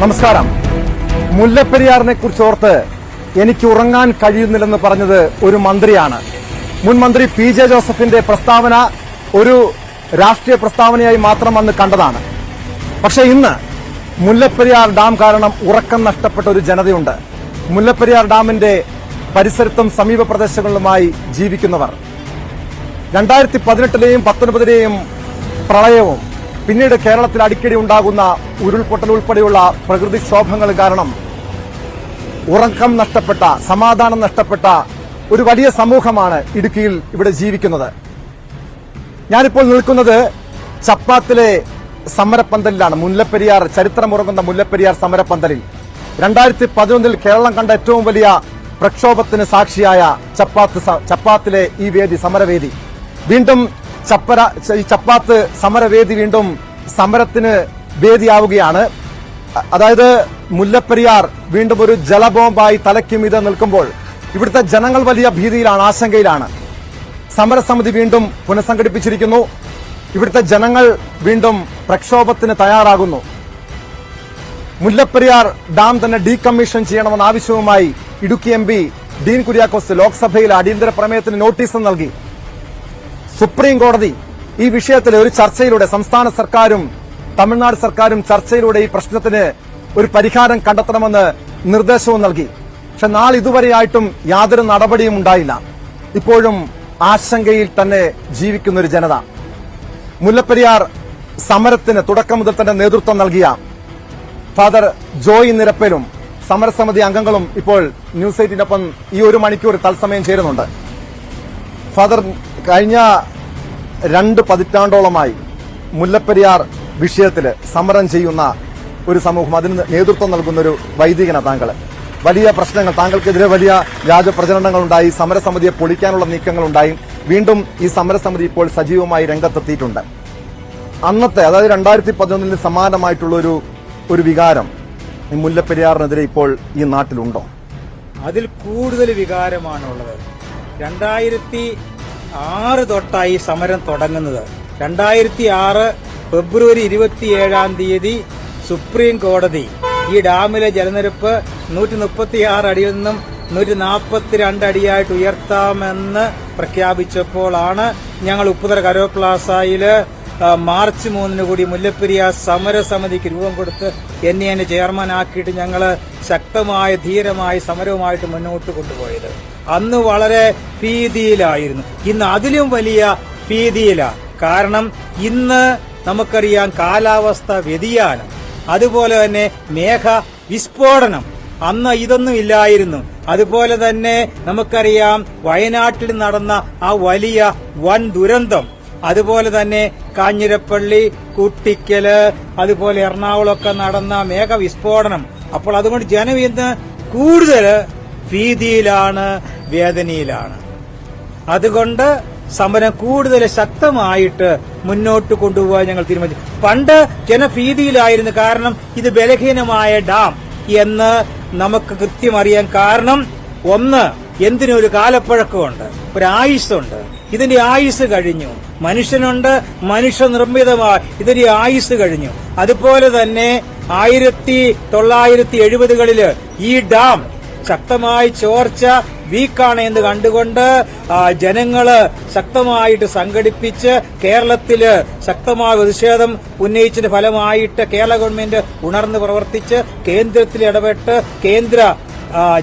നമസ്കാരം. മുല്ലപ്പെരിയാറിനെ കുറിച്ചോർത്ത് എനിക്ക് ഉറങ്ങാൻ കഴിയുന്നില്ലെന്ന് പറഞ്ഞത് ഒരു മന്ത്രിയാണ്. മുൻ മന്ത്രി പി ജെ ജോസഫിന്റെ പ്രസ്താവന ഒരു രാഷ്ട്രീയ പ്രസ്താവനയായി മാത്രം അന്ന് കണ്ടതാണ്. പക്ഷേ ഇന്ന് മുല്ലപ്പെരിയാർ ഡാം കാരണം ഉറക്കം നഷ്ടപ്പെട്ട ഒരു ജനതയുണ്ട്. മുല്ലപ്പെരിയാർ ഡാമിന്റെ പരിസരത്തും സമീപ പ്രദേശങ്ങളിലുമായി ജീവിക്കുന്നവർ 2018-ലെയും 2019-ലെയും പ്രളയവും പിന്നീട് കേരളത്തിൽ അടിക്കടി ഉണ്ടാകുന്ന ഉരുൾപൊട്ടൽ ഉൾപ്പെടെയുള്ള പ്രകൃതിക്ഷോഭങ്ങൾ കാരണം ഉറക്കം നഷ്ടപ്പെട്ട, സമാധാനം നഷ്ടപ്പെട്ട ഒരു വലിയ സമൂഹമാണ് ഇടുക്കിയിൽ ഇവിടെ ജീവിക്കുന്നത്. ഞാനിപ്പോൾ നിൽക്കുന്നത് ചപ്പാത്തിലെ സമരപ്പന്തലിലാണ്. മുല്ലപ്പെരിയാർ, ചരിത്രമുറങ്ങുന്ന മുല്ലപ്പെരിയാർ സമരപ്പന്തലിൽ 2011-ൽ കേരളം കണ്ട ഏറ്റവും വലിയ പ്രക്ഷോഭത്തിന് സാക്ഷിയായ ചപ്പാത്തിലെ ഈ വേദി, സമരവേദി വീണ്ടും ചപ്പാത്ത് സമരവേദി വീണ്ടും സമരത്തിന് വേദിയാവുകയാണ്. അതായത് മുല്ലപ്പെരിയാർ വീണ്ടും ഒരു ജലബോംബായി തലയ്ക്കുമീതെ നിൽക്കുമ്പോൾ ഇവിടുത്തെ ജനങ്ങൾ വലിയ ഭീതിയിലാണ്, ആശങ്കയിലാണ്. സമരസമിതി വീണ്ടും പുനഃസംഘടിപ്പിച്ചിരിക്കുന്നു. ഇവിടുത്തെ ജനങ്ങൾ വീണ്ടും പ്രക്ഷോഭത്തിന് തയ്യാറാകുന്നു. മുല്ലപ്പെരിയാർ ഡാം തന്നെ ഡീകമ്മീഷൻ ചെയ്യണമെന്ന ആവശ്യവുമായി ഇടുക്കി എം പി ഡീൻ കുര്യാക്കോസ് ലോക്സഭയിൽ അടിയന്തര പ്രമേയത്തിന് നോട്ടീസ് നൽകി. സുപ്രീം കോടതി ഈ വിഷയത്തിൽ ഒരു ചർച്ചയിലൂടെ, സംസ്ഥാന സർക്കാരും തമിഴ്നാട് സർക്കാരും ചർച്ചയിലൂടെ ഈ പ്രശ്നത്തിന് ഒരു പരിഹാരം കണ്ടെത്തണമെന്ന് നിർദ്ദേശവും നൽകി. പക്ഷെ ഇതുവരെയായിട്ടും യാതൊരു നടപടിയും ഉണ്ടായില്ല. ഇപ്പോഴും ആശങ്കയിൽ തന്നെ ജീവിക്കുന്ന ഒരു ജനത. മുല്ലപ്പെരിയാർ സമരത്തിന് തുടക്കം മുതൽ തന്നെ നേതൃത്വം നൽകിയ ഫാദർ ജോയ് നിരപ്പേലും സമരസമിതി അംഗങ്ങളും ഇപ്പോൾ ന്യൂസ് 8-നൊപ്പം ഈ ഒരു മണിക്കൂർ തത്സമയം ചേരുന്നുണ്ട്. ഫാദർ, കഴിഞ്ഞ 2 പതിറ്റാണ്ടോളമായി മുല്ലപ്പെരിയാർ വിഷയത്തിൽ സമരം ചെയ്യുന്ന ഒരു സമൂഹം, അതിന് നേതൃത്വം നൽകുന്ന ഒരു വൈദികനാണ് താങ്കൾ. വലിയ പ്രശ്നങ്ങൾ, താങ്കൾക്കെതിരെ വലിയ വ്യാജ പ്രചരണങ്ങളുണ്ടായി, സമരസമിതിയെ പൊളിക്കാനുള്ള നീക്കങ്ങളുണ്ടായി. വീണ്ടും ഈ സമരസമിതി ഇപ്പോൾ സജീവമായി രംഗത്തെത്തിയിട്ടുണ്ട്. അന്നത്തെ, അതായത് 2011-ന് സമാനമായിട്ടുള്ള ഒരു വികാരം ഈ മുല്ലപ്പെരിയാറിനെതിരെ ഇപ്പോൾ ഈ നാട്ടിലുണ്ടോ? അതിൽ കൂടുതൽ വികാരമാണുള്ളത്. 2006 തൊട്ടായി സമരം തുടങ്ങുന്നത്. 2006 ഫെബ്രുവരി 27 സുപ്രീം കോടതി ഈ ഡാമിലെ ജലനിരപ്പ് 136 അടിയിൽ നിന്നും 142 അടിയായിട്ട് ഉയർത്താമെന്ന് പ്രഖ്യാപിച്ചപ്പോഴാണ് ഞങ്ങൾ ഉപ്പുതറ കരോ പ്ലാസയില് മാർച്ച് 3-ന് കൂടി മുല്ലപ്പെരിയാർ സമരസമിതിക്ക് രൂപം കൊടുത്ത് എന്നെ ചെയർമാനാക്കിയിട്ട് ഞങ്ങൾ ശക്തമായ, ധീരമായ സമരവുമായിട്ട് മുന്നോട്ട് കൊണ്ടുപോയത്. അന്ന് വളരെ ഭീതിയിലായിരുന്നു. ഇന്ന് അതിലും വലിയ ഭീതിയിലാണ്. കാരണം ഇന്ന് നമുക്കറിയാം കാലാവസ്ഥ വ്യതിയാനം, അതുപോലെ തന്നെ മേഘ വിസ്ഫോടനം. അന്ന് ഇതൊന്നും ഇല്ലായിരുന്നു. അതുപോലെ തന്നെ നമുക്കറിയാം വയനാട്ടിൽ നടന്ന ആ വലിയ വൻ ദുരന്തം, അതുപോലെ തന്നെ കാഞ്ഞിരപ്പള്ളി, കുട്ടിക്കല്, അതുപോലെ എറണാകുളമൊക്കെ നടന്ന മേഘവിസ്ഫോടനം. അപ്പോൾ അതുകൊണ്ട് ജനം ഇന്ന് കൂടുതൽ ഭീതിയിലാണ്, വേദനയിലാണ്. അതുകൊണ്ട് സമരം കൂടുതൽ ശക്തമായിട്ട് മുന്നോട്ട് കൊണ്ടുപോകാൻ ഞങ്ങൾ തീരുമാനിച്ചു. പണ്ട് ജനഭീതിയിലായിരുന്നു. കാരണം ഇത് ബലഹീനമായ ഡാം എന്ന് നമുക്ക് കൃത്യം അറിയാൻ. കാരണം ഒന്ന്, എന്തിനൊരു കാലപ്പഴക്കമുണ്ട്, ഒരു ആയുസ്സുണ്ട്. ഇതിന്റെ ആയുസ് കഴിഞ്ഞു. മനുഷ്യനുണ്ട്, മനുഷ്യനിർമ്മിതമായ ഇതിന്റെ ആയുസ് കഴിഞ്ഞു. അതുപോലെ തന്നെ 1970-കളില് ഈ ഡാം ശക്തമായി ചോർച്ച, വീക്കാണ് എന്ന് കണ്ടുകൊണ്ട് ജനങ്ങള് ശക്തമായിട്ട് സംഘടിപ്പിച്ച് കേരളത്തില് ശക്തമായ പ്രതിഷേധം ഉന്നയിച്ചതിന്റെ ഫലമായിട്ട് കേരള ഗവൺമെന്റ് ഉണർന്ന് പ്രവർത്തിച്ച് കേന്ദ്രത്തിൽ ഇടപെട്ട് കേന്ദ്ര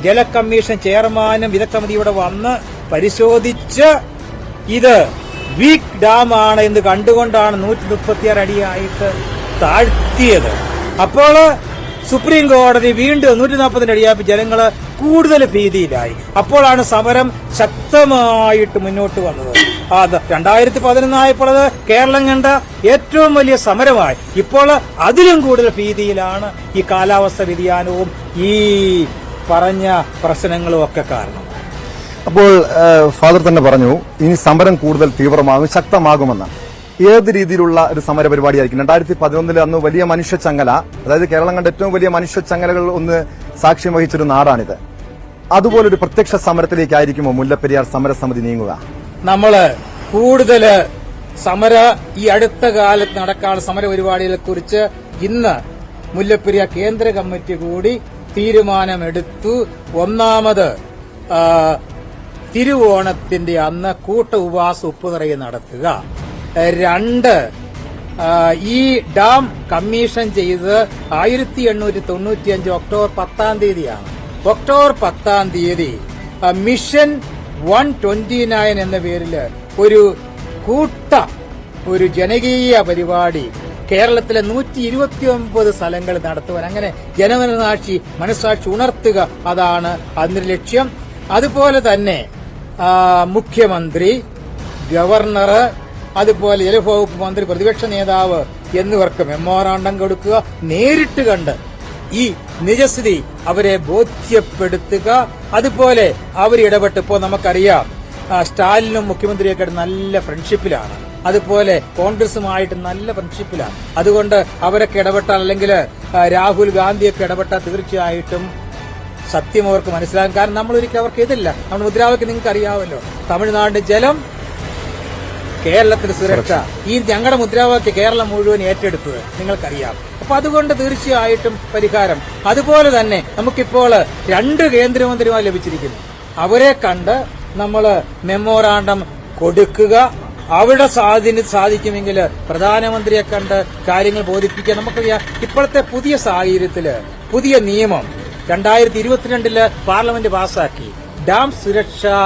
ജല കമ്മീഷൻ ചെയർമാനും വിദഗ്ധ സമിതി ഇവിടെ വന്ന് പരിശോധിച്ച് ഇത് വീക്ക് ഡാമാണ് എന്ന് കണ്ടുകൊണ്ടാണ് 136 അടിയായിട്ട് താഴ്ത്തിയത്. അപ്പോൾ സുപ്രീം കോടതി വീണ്ടും 140 അടിയാക്കി ജനങ്ങള് കൂടുതൽ ഭീതിയിലായി. അപ്പോഴാണ് സമരം ശക്തമായിട്ട് മുന്നോട്ട് വന്നത്. 2011 ആയപ്പോൾ അത് കേരളം കണ്ട ഏറ്റവും വലിയ സമരമായി. ഇപ്പോൾ അതിലും കൂടുതൽ ഭീതിയിലാണ് ഈ കാലാവസ്ഥ വ്യതിയാനവും ഈ പറഞ്ഞ പ്രശ്നങ്ങളും ഒക്കെ കാരണം. അപ്പോൾ ഫാദർ തന്നെ പറഞ്ഞു, ഇനി സമരം കൂടുതൽ തീവ്രമാകും, ശക്തമാകുമെന്ന്. ഏത് രീതിയിലുള്ള ഒരു സമര പരിപാടിയായിരിക്കും? 2011 അന്ന് വലിയ മനുഷ്യച്ചങ്ങല, അതായത് കേരളം കണ്ട ഏറ്റവും വലിയ മനുഷ്യച്ചങ്ങലകൾ ഒന്ന് സാക്ഷ്യം വഹിച്ചൊരു നാടാണിത്. അതുപോലൊരു പ്രത്യക്ഷ സമരത്തിലേക്കായിരിക്കുമോ മുല്ലപ്പെരിയാർ സമരസമിതി നീങ്ങുക? നമ്മള് കൂടുതൽ ഈ അടുത്ത കാലത്ത് നടക്കാനുള്ള സമര പരിപാടികളെ കുറിച്ച് ഇന്ന് മുല്ലപ്പെരിയാർ കേന്ദ്ര കമ്മിറ്റി കൂടി തീരുമാനമെടുത്തു. ഒന്നാമത് തിരുവോണത്തിന്റെ അന്ന് കൂട്ട ഉപവാസ ഉപ്പുനിറയെ നടത്തുക. 2, ഈ ഡാം കമ്മീഷൻ ചെയ്ത് 1895 ഒക്ടോബർ 10-ാം തീയതിയാണ്. ഒക്ടോബർ 10-ാം തീയതി മിഷൻ 129 എന്ന പേരില് ഒരു ജനകീയ പരിപാടി കേരളത്തിലെ 129 സ്ഥലങ്ങൾ നടത്തുവാൻ, അങ്ങനെ മനസ്സാക്ഷി ഉണർത്തുക, അതാണ് അതിന്റെ ലക്ഷ്യം. അതുപോലെ തന്നെ മുഖ്യമന്ത്രി, ഗവർണർ, അതുപോലെ ജലവകുപ്പ് മന്ത്രി, പ്രതിപക്ഷ നേതാവ് എന്നിവർക്ക് മെമ്മോറാണ്ടം കൊടുക്കുക, നേരിട്ട് കണ്ട് ഈ നിജസ്ഥിതി അവരെ ബോധ്യപ്പെടുത്തുക. അതുപോലെ അവരിടപെട്ട്, ഇപ്പോൾ നമുക്കറിയാം സ്റ്റാലിനും മുഖ്യമന്ത്രിയൊക്കെ നല്ല ഫ്രണ്ട്ഷിപ്പിലാണ്, അതുപോലെ കോൺഗ്രസുമായിട്ട് നല്ല ഫ്രണ്ട്ഷിപ്പിലാണ്. അതുകൊണ്ട് അവരൊക്കെ ഇടപെട്ടാൽ, അല്ലെങ്കിൽ രാഹുൽ ഗാന്ധിയൊക്കെ ഇടപെട്ടാൽ തീർച്ചയായിട്ടും സത്യം അവർക്ക് മനസ്സിലാകും. കാരണം നമ്മളൊരിക്കലും അവർക്ക് ഇതില്ല. നമ്മുടെ മുദ്രാവാക്യം നിങ്ങൾക്ക് അറിയാമല്ലോ, തമിഴ്നാടിന്റെ ജലം, കേരളത്തിന്റെ സുരക്ഷ. ഈ ഞങ്ങളുടെ മുദ്രാവാക്യം കേരളം മുഴുവൻ ഏറ്റെടുത്തത് നിങ്ങൾക്കറിയാം. അപ്പൊ അതുകൊണ്ട് തീർച്ചയായിട്ടും പരിഹാരം. അതുപോലെ തന്നെ നമുക്കിപ്പോൾ 2 കേന്ദ്രമന്ത്രിമാർ ലഭിച്ചിരിക്കുന്നു. അവരെ കണ്ട് നമ്മൾ മെമ്മോറാണ്ടം കൊടുക്കുക. അവിടെ സാധിക്കുമെങ്കിൽ പ്രധാനമന്ത്രിയെ കണ്ട് കാര്യങ്ങൾ ബോധിപ്പിക്കുക. നമുക്കറിയാം ഇപ്പോഴത്തെ പുതിയ സാഹചര്യത്തില് പുതിയ നിയമം 2022 പാർലമെന്റ് പാസാക്കി. ഡാം സുരക്ഷാ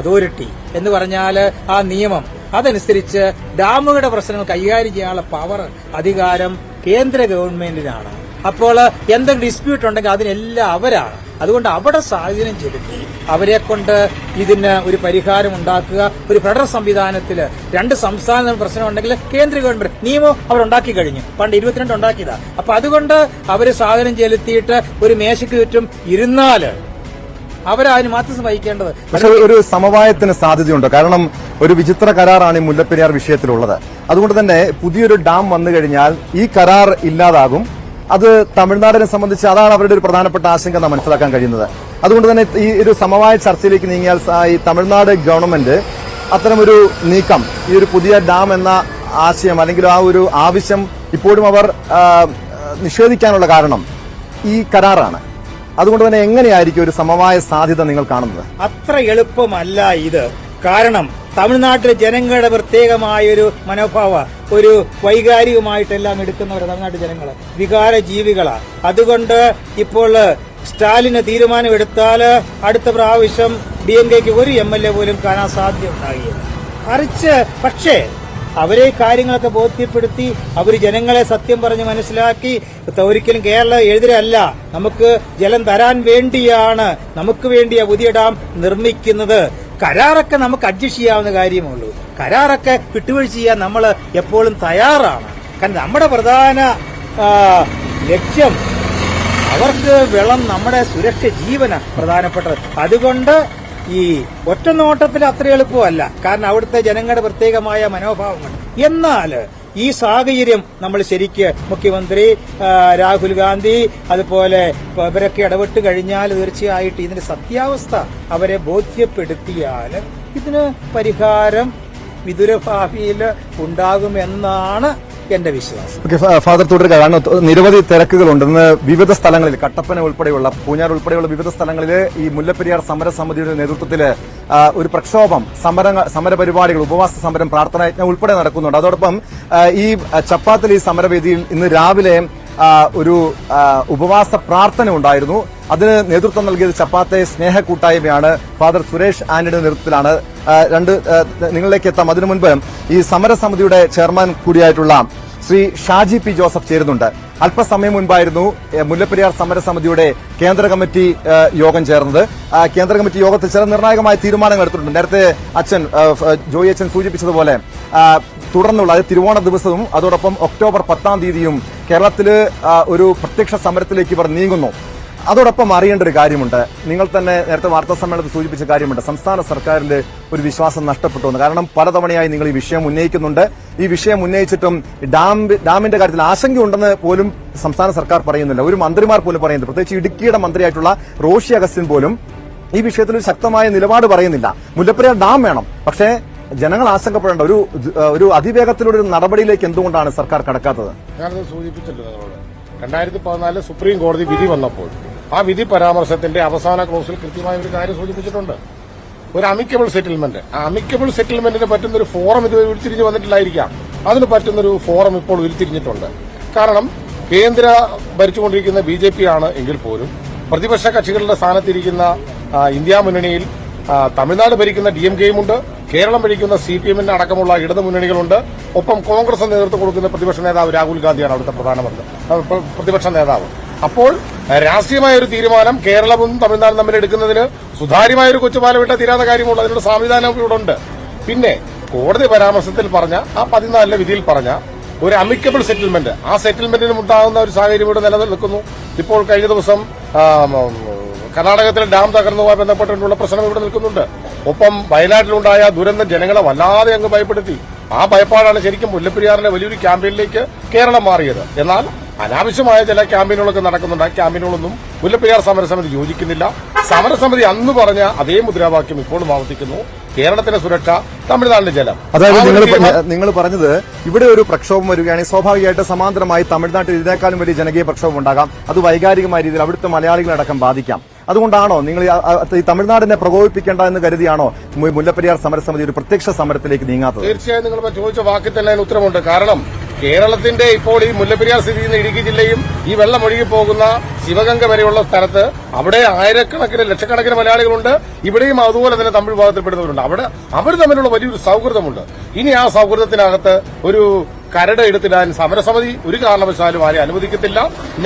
അതോറിറ്റി എന്ന് പറഞ്ഞാൽ ആ നിയമം, അതനുസരിച്ച് ഡാമുകളുടെ പ്രശ്നങ്ങൾ കൈകാര്യം ചെയ്യാനുള്ള അധികാരം കേന്ദ്ര ഗവൺമെന്റിനാണ്. അപ്പോൾ എന്തെങ്കിലും ഡിസ്പ്യൂട്ട് ഉണ്ടെങ്കിൽ അതിനെല്ലാം അവരാണ്. അതുകൊണ്ട് അവിടെ സ്വാധീനം ചെലുത്തി അവരെ കൊണ്ട് ഇതിന് ഒരു പരിഹാരം ഉണ്ടാക്കുക. ഒരു ഫെഡറൽ സംവിധാനത്തില് 2 സംസ്ഥാന പ്രശ്നമുണ്ടെങ്കിൽ കേന്ദ്ര ഗവൺമെന്റ് നിയമം അവരുണ്ടാക്കി കഴിഞ്ഞു. പണ്ട് 22 ഉണ്ടാക്കിയതാ. അപ്പൊ അതുകൊണ്ട് അവര് സ്വാധീനം ചെലുത്തിയിട്ട് ഒരു മേശയ്ക്ക് ചുറ്റും ഇരുന്നാല് അവരതിന് മാത്രം വഹിക്കേണ്ടത്. പക്ഷെ ഒരു സമവായത്തിന് സാധ്യതയുണ്ട്. കാരണം ഒരു വിചിത്ര കരാറാണ് ഈ മുല്ലപ്പെരിയാർ വിഷയത്തിലുള്ളത്. അതുകൊണ്ട് തന്നെ പുതിയൊരു ഡാം വന്നു കഴിഞ്ഞാൽ ഈ കരാർ ഇല്ലാതാകും. അത് തമിഴ്നാടിനെ സംബന്ധിച്ച് അതാണ് അവരുടെ ഒരു പ്രധാനപ്പെട്ട ആശങ്ക എന്ന് മനസ്സിലാക്കാൻ കഴിയുന്നത്. അതുകൊണ്ട് തന്നെ ഈ ഒരു സമവായ ചർച്ചയിലേക്ക് നീങ്ങിയാൽ ഈ തമിഴ്നാട് ഗവൺമെന്റ് അത്തരമൊരു നീക്കം, ഈ ഒരു പുതിയ ഡാം എന്ന ആശയം അല്ലെങ്കിൽ ആ ഒരു ആവശ്യം ഇപ്പോഴും അവർ നിഷേധിക്കാനുള്ള കാരണം ഈ കരാറാണ്. അതുകൊണ്ട് തന്നെ എങ്ങനെയായിരിക്കും ഒരു സമവായ സാധ്യത നിങ്ങൾ കാണുന്നത്? അത്ര എളുപ്പമല്ല ഇത്. കാരണം തമിഴ്നാട്ടിലെ ജനങ്ങളുടെ പ്രത്യേകമായൊരു മനോഭാവ, ഒരു വൈകാരികമായിട്ടെല്ലാം എടുക്കുന്നവർ തമിഴ്നാട്ടിലെ ജനങ്ങള് വികാര ജീവികളാണ്. അതുകൊണ്ട് ഇപ്പോൾ സ്റ്റാലിന് തീരുമാനമെടുത്താൽ അടുത്ത പ്രാവശ്യം DMKക്ക് ഒരു MLA പോലും കാണാൻ സാധ്യതയുണ്ടാകില്ല. പക്ഷേ അവരെ കാര്യങ്ങളൊക്കെ ബോധ്യപ്പെടുത്തി അവർ ജനങ്ങളെ സത്യം പറഞ്ഞ് മനസ്സിലാക്കി. ഒരിക്കലും കേരളം എതിരല്ല, നമുക്ക് ജലം തരാൻ വേണ്ടിയാണ്, നമുക്ക് വേണ്ടിയാ പുതിയ ഡാം നിർമ്മിക്കുന്നത്. കരാറൊക്കെ നമുക്ക് അഡ്ജസ്റ്റ് ചെയ്യാവുന്ന കാര്യമുള്ളൂ. കരാറൊക്കെ വിട്ടുവീഴ്ച ചെയ്യാൻ നമ്മൾ എപ്പോഴും തയ്യാറാണ്. കാരണം നമ്മുടെ പ്രധാന ലക്ഷ്യം അവർക്ക് വെള്ളം, നമ്മുടെ സുരക്ഷ, ജീവന പ്രധാനപ്പെട്ടത്. അതുകൊണ്ട് ഈ ഒറ്റനോട്ടത്തിൽ അത്ര എളുപ്പമല്ല. കാരണം അവിടുത്തെ ജനങ്ങളുടെ പ്രത്യേകമായ മനോഭാവങ്ങൾ. എന്നാൽ ഈ സാഹചര്യം നമ്മൾ ശരിക്ക് മുഖ്യമന്ത്രി രാഹുൽ ഗാന്ധി അതുപോലെ ഇവരൊക്കെ ഇടപെട്ട് കഴിഞ്ഞാൽ തീർച്ചയായിട്ടും ഇതിന്റെ സത്യാവസ്ഥ അവരെ ബോധ്യപ്പെടുത്തിയാൽ ഇതിന് പരിഹാരം വിദൂരഭാവിയിൽ ഉണ്ടാകുമെന്നാണ് എന്റെ വിശ്വാസം. ഫാദർ തുടരുക. കാരണം നിരവധി തിരക്കുകളുണ്ട്. ഇന്ന് വിവിധ സ്ഥലങ്ങളിൽ, കട്ടപ്പന ഉൾപ്പെടെയുള്ള, പൂഞ്ഞാർ ഉൾപ്പെടെയുള്ള വിവിധ സ്ഥലങ്ങളിൽ ഈ മുല്ലപ്പെരിയാർ സമരസമിതിയുടെ നേതൃത്വത്തിൽ ഒരു പ്രക്ഷോഭം, സമരപരിപാടികൾ, ഉപവാസ സമരം, പ്രാർത്ഥനായജ്ഞം ഉൾപ്പെടെ നടക്കുന്നുണ്ട്. അതോടൊപ്പം ഈ ചപ്പാത്തിൽ ഈ സമരവേദിയിൽ ഇന്ന് രാവിലെ ഒരു ഉപവാസ പ്രാർത്ഥന ഉണ്ടായിരുന്നു. അതിന് നേതൃത്വം നൽകിയത് ചപ്പാത്തെ സ്നേഹ കൂട്ടായ്മയാണ്. ഫാദർ സുരേഷ് ആന്റണിയുടെ നേതൃത്വത്തിലാണ്. നിങ്ങളിലേക്ക് എത്താം. അതിനു മുൻപ് ഈ സമരസമിതിയുടെ ചെയർമാൻ കൂടിയായിട്ടുള്ള ശ്രീ ഷാജി പി ജോസഫ് ചേരുന്നുണ്ട്. അല്പസമയം മുൻപായിരുന്നു മുല്ലപ്പെരിയാർ സമരസമിതിയുടെ കേന്ദ്ര കമ്മിറ്റി യോഗം ചേർന്നത്. കേന്ദ്ര കമ്മിറ്റി യോഗത്തിൽ ചില നിർണായകമായ തീരുമാനങ്ങൾ എടുത്തിട്ടുണ്ട്. നേരത്തെ ജോയി അച്ഛൻ സൂചിപ്പിച്ചതുപോലെ തുടർന്നുള്ള തിരുവോണ ദിവസവും അതോടൊപ്പം ഒക്ടോബർ 10-ാം തീയതിയും കേരളത്തില് ഒരു പ്രത്യക്ഷ സമരത്തിലേക്ക് ഇവർ നീങ്ങുന്നു. അതോടൊപ്പം അറിയേണ്ട ഒരു കാര്യമുണ്ട്. നിങ്ങൾ തന്നെ നേരത്തെ വാർത്താ സമ്മേളനത്തിൽ സൂചിപ്പിച്ച കാര്യമുണ്ട്. സംസ്ഥാന സർക്കാരിന്റെ ഒരു വിശ്വാസം നഷ്ടപ്പെട്ടു എന്ന്. കാരണം പലതവണയായി നിങ്ങൾ ഈ വിഷയം ഉന്നയിക്കുന്നുണ്ട്. ഈ വിഷയം ഉന്നയിച്ചിട്ടും ഡാമിന്റെ കാര്യത്തിൽ ആശങ്കയുണ്ടെന്ന് പോലും സംസ്ഥാന സർക്കാർ പറയുന്നില്ല. ഒരു മന്ത്രിമാർ പോലും പറയുന്നില്ല. പ്രത്യേകിച്ച് ഇടുക്കിയുടെ മന്ത്രിയായിട്ടുള്ള റോഷി അഗസ്റ്റിൻ പോലും ഈ വിഷയത്തിൽ ഒരു ശക്തമായ നിലപാട് പറയുന്നില്ല. മുല്ലപ്പെരിയാർ ഡാം വേണം, പക്ഷേ ജനങ്ങൾ ആശങ്കപ്പെടേണ്ട ഒരു അതിവേഗത്തിലുള്ള ഒരു നടപടിയിലേക്ക് എന്തുകൊണ്ടാണ് സർക്കാർ കടക്കാത്തത്? ഞാനത് സൂചിപ്പിച്ചല്ലോ നിങ്ങളോട്. 2014 സുപ്രീം കോടതി വിധി വന്നപ്പോൾ ആ വിധി പരാമർശത്തിന്റെ അവസാന ക്ലോസിൽ കൃത്യമായ ഒരു കാര്യം സൂചിപ്പിച്ചിട്ടുണ്ട്. ഒരു അമിക്കബിൾ സെറ്റിൽമെന്റ്. ആ അമിക്കബിൾ സെറ്റിൽമെന്റിന് പറ്റുന്നൊരു ഫോറം ഇതുവരെ ഉരുത്തിരിഞ്ഞ് വന്നിട്ടില്ലായിരിക്കാം. അതിന് പറ്റുന്നൊരു ഫോറം ഇപ്പോൾ ഉരുത്തിരിഞ്ഞിട്ടുണ്ട്. കാരണം കേന്ദ്ര ഭരിച്ചുകൊണ്ടിരിക്കുന്ന BJP ആണ് എങ്കിൽ പോലും പ്രതിപക്ഷ കക്ഷികളുടെ സ്ഥാനത്തിരിക്കുന്ന ഇന്ത്യ മുന്നണിയിൽ തമിഴ്നാട് ഭരിക്കുന്ന DMKയും ഉണ്ട്, കേരളം ഭരിക്കുന്ന CPM-ന്റെ അടക്കമുള്ള ഇടതു മുന്നണികളുണ്ട്. ഒപ്പം കോൺഗ്രസ് നേതൃത്വം കൊടുക്കുന്ന പ്രതിപക്ഷ നേതാവ് രാഹുൽ ഗാന്ധിയാണ് അവിടുത്തെ പ്രതിപക്ഷ നേതാവ്. അപ്പോൾ രാഷ്ട്രീയമായ ഒരു തീരുമാനം കേരളവും തമിഴ്നാടും തമ്മിൽ എടുക്കുന്നതിന് സുതാര്യമായ ഒരു കൊച്ചുപാലം വിട്ട തീരാത്ത കാര്യമുള്ളൂ. അതിനുള്ള സംവിധാനം ഇവിടെ ഉണ്ട്. പിന്നെ കോടതി പരാമർശത്തിൽ പറഞ്ഞ ആ 14 വിധിയിൽ പറഞ്ഞ ഒരു അമിക്കബിൾ സെറ്റിൽമെന്റ്, ആ സെറ്റിൽമെന്റിന് ഉണ്ടാകുന്ന ഒരു സാഹചര്യം ഇവിടെ നിലനിൽക്കുന്നു. ഇപ്പോൾ കഴിഞ്ഞ ദിവസം കർണാടകത്തിലെ ഡാം തകർന്നുമായി ബന്ധപ്പെട്ടുള്ള പ്രശ്നം ഇവിടെ നിൽക്കുന്നുണ്ട്. ഒപ്പം വയനാട്ടിലുണ്ടായ ദുരന്തം ജനങ്ങളെ വല്ലാതെ അങ്ങ് ഭയപ്പെടുത്തി. ആ ഭയപ്പാടാണ് ശരിക്കും മുല്ലപ്പെരിയാറിന്റെ വലിയൊരു ക്യാമ്പയിനിലേക്ക് കേരളം മാറിയത്. എന്നാൽ അനാവശ്യമായ ചില ക്യാമ്പയിനുകളൊക്കെ നടക്കുന്നുണ്ട്. ആ ക്യാമ്പയിനുകളൊന്നും മുല്ലപ്പെരിയാർ സമരസമിതി യോജിക്കുന്നില്ല. സമരസമിതി അന്ന് പറഞ്ഞ അതേ മുദ്രാവാക്യം ഇപ്പോഴും ആവർത്തിക്കുന്നു: കേരളത്തിന്റെ സുരക്ഷ, തമിഴ്നാടിന്റെ ജലം. അതായത് നിങ്ങൾ പറഞ്ഞത് ഇവിടെ ഒരു പ്രക്ഷോഭം വരികയാണെങ്കിൽ സ്വാഭാവികമായിട്ട് സമാന്തരമായി തമിഴ്നാട്ടിൽ ഇതിനേക്കാളും വലിയ ജനകീയ പ്രക്ഷോഭം ഉണ്ടാകാം. അത് വൈകാരികമായ രീതിയിൽ അവിടുത്തെ മലയാളികളടക്കം ബാധിക്കാം. അതുകൊണ്ടാണോ നിങ്ങൾ ഈ തമിഴ്നാടിനെ പ്രകോപിപ്പിക്കേണ്ട എന്ന് കരുതിയാണോ മുല്ലപ്പെരിയാർ സമരസമിതി ഒരു പ്രത്യക്ഷ സമരത്തിലേക്ക് നീങ്ങാത്തത്? തീർച്ചയായും നിങ്ങൾ ചോദിച്ച വാക്കിൽ തന്നെ അതിന് ഉത്തരമുണ്ട്. കാരണം കേരളത്തിന്റെ ഇപ്പോൾ ഈ മുല്ലപ്പെരിയാർ സ്ഥിതി ചെയ്യുന്ന ഇടുക്കി ജില്ലയും ഈ വെള്ളം ഒഴുകി പോകുന്ന ശിവഗംഗ വരെയുള്ള സ്ഥലത്ത് അവിടെ ആയിരക്കണക്കിന് ലക്ഷക്കണക്കിന് മലയാളികളുണ്ട്. ഇവിടെയും അതുപോലെ തന്നെ തമിഴ് വിഭാഗത്തിൽപ്പെടുന്നവരുണ്ട്. അവിടെ അവർ തമ്മിലുള്ള വലിയൊരു സൌഹൃദമുണ്ട്. ഇനി ആ സൌഹൃദത്തിനകത്ത് ഒരു കരട് എടുത്തിടാൻ സമരസമിതി ഒരു കാരണവശാലും ആരെയും അനുവദിക്കത്തില്ല.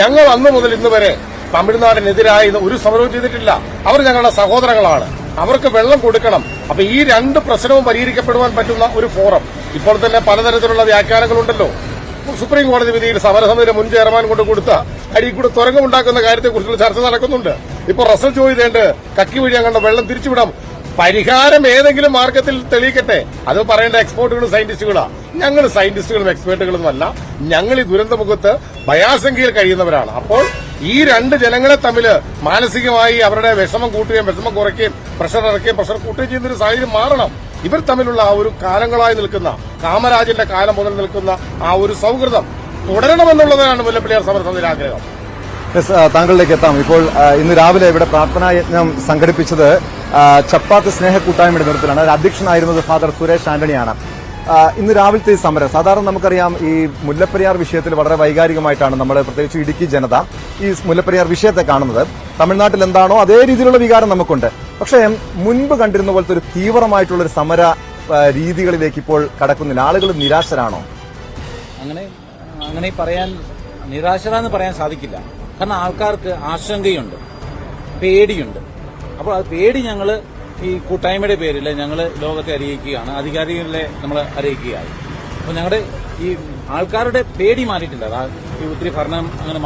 ഞങ്ങൾ അന്നു മുതൽ ഇന്ന് വരെ തമിഴ്നാടിനെതിരായി ഒരു സമരവും ചെയ്തിട്ടില്ല. അവർ ഞങ്ങളുടെ സഹോദരങ്ങളാണ്. അവർക്ക് വെള്ളം കൊടുക്കണം. അപ്പൊ ഈ രണ്ട് പ്രശ്നവും പരിഹരിക്കപ്പെടുവാൻ പറ്റുന്ന ഒരു ഫോറം. ഇപ്പോൾ തന്നെ പലതരത്തിലുള്ള വ്യാഖ്യാനങ്ങളുണ്ടല്ലോ. സുപ്രീം കോടതി വിധിയിൽ സമരസമിതിയുടെ മുൻ ചെയർമാൻ കൊണ്ട് കൊടുത്ത അടിക്കൂടെ തുരങ്കമുണ്ടാക്കുന്ന കാര്യത്തെക്കുറിച്ചുള്ള ചർച്ച നടക്കുന്നുണ്ട്. ഇപ്പോൾ റസൽ ചോദിതേണ്ട കക്കി വഴി അങ്ങോട്ട് വെള്ളം തിരിച്ചുവിടാം. പരിഹാരം ഏതെങ്കിലും മാർഗത്തിൽ തെളിയിക്കട്ടെ. അത് പറയേണ്ട എക്സ്പേർട്ടുകളും സയന്റിസ്റ്റുകളാണ്. ഞങ്ങൾ സയന്റിസ്റ്റുകളും എക്സ്പേർട്ടുകളൊന്നുമല്ല. ഞങ്ങൾ ഈ ദുരന്തമുഖത്ത് ഭയാശങ്കയിൽ കഴിയുന്നവരാണ്. അപ്പോൾ ഈ രണ്ട് ജനങ്ങളെ തമ്മിൽ മാനസികമായി അവരുടെ വിഷമം കൂട്ടുകയും വിഷമം കുറയ്ക്കുകയും പ്രഷർ ഇറക്കുകയും പ്രഷർ കൂട്ടുകയും ചെയ്യുന്നൊരു സാഹചര്യം മാറണം. ഇവർ തമ്മിലുള്ള ആ ഒരു കാലങ്ങളായി നിൽക്കുന്ന കാമരാജന്റെ കാലം മുതൽ നിൽക്കുന്ന ആ ഒരു സൌഹൃദം തുടരണമെന്നുള്ളതാണ് മുല്ലപ്പെരിയാർ സമരസമിതിയുടെ ആഗ്രഹം. താങ്കളിലേക്ക് എത്താം. ഇപ്പോൾ ഇന്ന് രാവിലെ ഇവിടെ പ്രാർത്ഥനാ യജ്ഞം സംഘടിപ്പിച്ചത് ചപ്പാത്ത് സ്നേഹ കൂട്ടായ്മയുടെ നേതൃത്വത്തിലാണ്. അതിൽ അധ്യക്ഷനായിരുന്നത് ഫാദർ സുരേഷ് ആന്റണിയാണ്. ഇന്ന് രാവിലത്തെ ഈ സമരം സാധാരണ നമുക്കറിയാം, ഈ മുല്ലപ്പെരിയാർ വിഷയത്തിൽ വളരെ വൈകാരികമായിട്ടാണ് നമ്മൾ പ്രത്യേകിച്ച് ഇടുക്കി ജനത ഈ മുല്ലപ്പെരിയാർ വിഷയത്തെ കാണുന്നത്. തമിഴ്നാട്ടിൽ എന്താണോ അതേ രീതിയിലുള്ള വികാരം നമുക്കുണ്ട്. പക്ഷേ മുൻപ് കണ്ടിരുന്ന പോലത്തെ ഒരു തീവ്രമായിട്ടുള്ളൊരു സമര രീതികളിലേക്ക് ഇപ്പോൾ കടക്കുന്നില്ല. ആളുകൾ നിരാശരാണോ? അങ്ങനെ പറയാൻ നിരാശരാന്ന് പറയാൻ സാധിക്കില്ല. കാരണം ആൾക്കാർക്ക് ആശങ്കയുണ്ട്, പേടിയുണ്ട്. അപ്പോൾ അത് പേടി ഞങ്ങൾ ഈ കൂട്ടായ്മയുടെ പേരിൽ ഞങ്ങൾ ലോകത്തെ അറിയിക്കുകയാണ്, അധികാരികളെ നമ്മൾ അറിയിക്കുകയാണ്. അപ്പോൾ ഞങ്ങളുടെ ഈ ആൾക്കാരുടെ പേടി മാറിയിട്ടില്ല. ഒത്തിരി ഭരണം അങ്ങനെ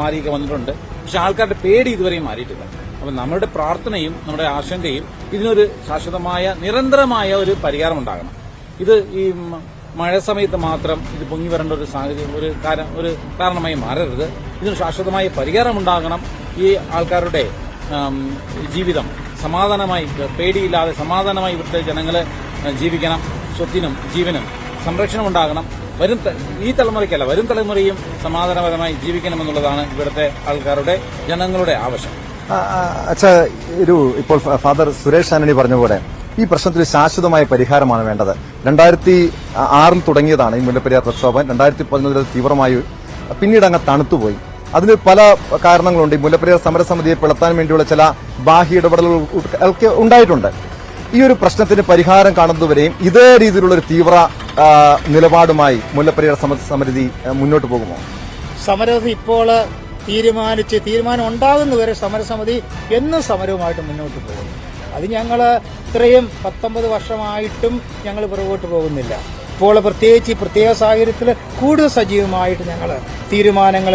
മാറിയൊക്കെ വന്നിട്ടുണ്ട്. പക്ഷെ ആൾക്കാരുടെ പേടി ഇതുവരെയും മാറിയിട്ടില്ല. അപ്പോൾ നമ്മുടെ പ്രാർത്ഥനയും നമ്മുടെ ആശങ്കയും ഇതിനൊരു ശാശ്വതമായ നിരന്തരമായ ഒരു പരിഹാരം ഉണ്ടാകണം. ഇത് ഈ മഴ സമയത്ത് മാത്രം ഇത് പൊങ്ങി വരേണ്ട ഒരു സാഹചര്യം ഒരു കാരണമായി മാറരുത്. ഇതിന് ശാശ്വതമായ പരിഹാരം ഉണ്ടാകണം. ഈ ആൾക്കാരുടെ ജീവിതം സമാധാനമായി, പേടിയില്ലാതെ സമാധാനമായി ഇവിടുത്തെ ജനങ്ങള് ജീവിക്കണം. സ്വത്തിനും ജീവനും സംരക്ഷണം ഉണ്ടാകണം. ഈ തലമുറയ്ക്കല്ല, വരും തലമുറയും സമാധാനപരമായി ജീവിക്കണമെന്നുള്ളതാണ് ഇവിടുത്തെ ആൾക്കാരുടെ ജനങ്ങളുടെ ആവശ്യം. ഇപ്പോൾ ഫാദർ സുരേഷ് ആന്റണി പറഞ്ഞ പോലെ ഈ പ്രശ്നത്തിൽ ശാശ്വതമായ പരിഹാരമാണ് വേണ്ടത്. 2006 തുടങ്ങിയതാണ് ഈ മുല്ലപ്പെരിയാർ പ്രക്ഷോഭം. 2011 തീവ്രമായി പിന്നീട് അങ്ങ് തണുത്തുപോയി. അതിന് പല കാരണങ്ങളുണ്ട്. ഈ മുല്ലപ്പെരിയാർ സമരസമിതിയെ പിളർത്താൻ വേണ്ടിയുള്ള ചില ബാഹ്യ ഇടപെടലുകൾ ഒക്കെ ഉണ്ടായിട്ടുണ്ട്. ഈ ഒരു പ്രശ്നത്തിന് പരിഹാരം കാണുന്നതുവരെയും ഇതേ രീതിയിലുള്ള ഒരു തീവ്ര നിലപാടുമായി മുല്ലപ്പെരിയാർ സമരസമിതി മുന്നോട്ട് പോകുമോ? സമരസമിതി ഇപ്പോൾ തീരുമാനം ഉണ്ടാകുന്നവരെ സമരസമിതി എന്നും സമരവുമായിട്ട് മുന്നോട്ട് പോകും. അത് ഞങ്ങൾ ഇത്രയും 19 വർഷമായിട്ടും ഞങ്ങൾ പുറകോട്ട് പോകുന്നില്ല. ഇപ്പോൾ പ്രത്യേകിച്ച് ഈ പ്രത്യേക സാഹചര്യത്തിൽ കൂടുതൽ സജീവമായിട്ട് ഞങ്ങൾ തീരുമാനങ്ങൾ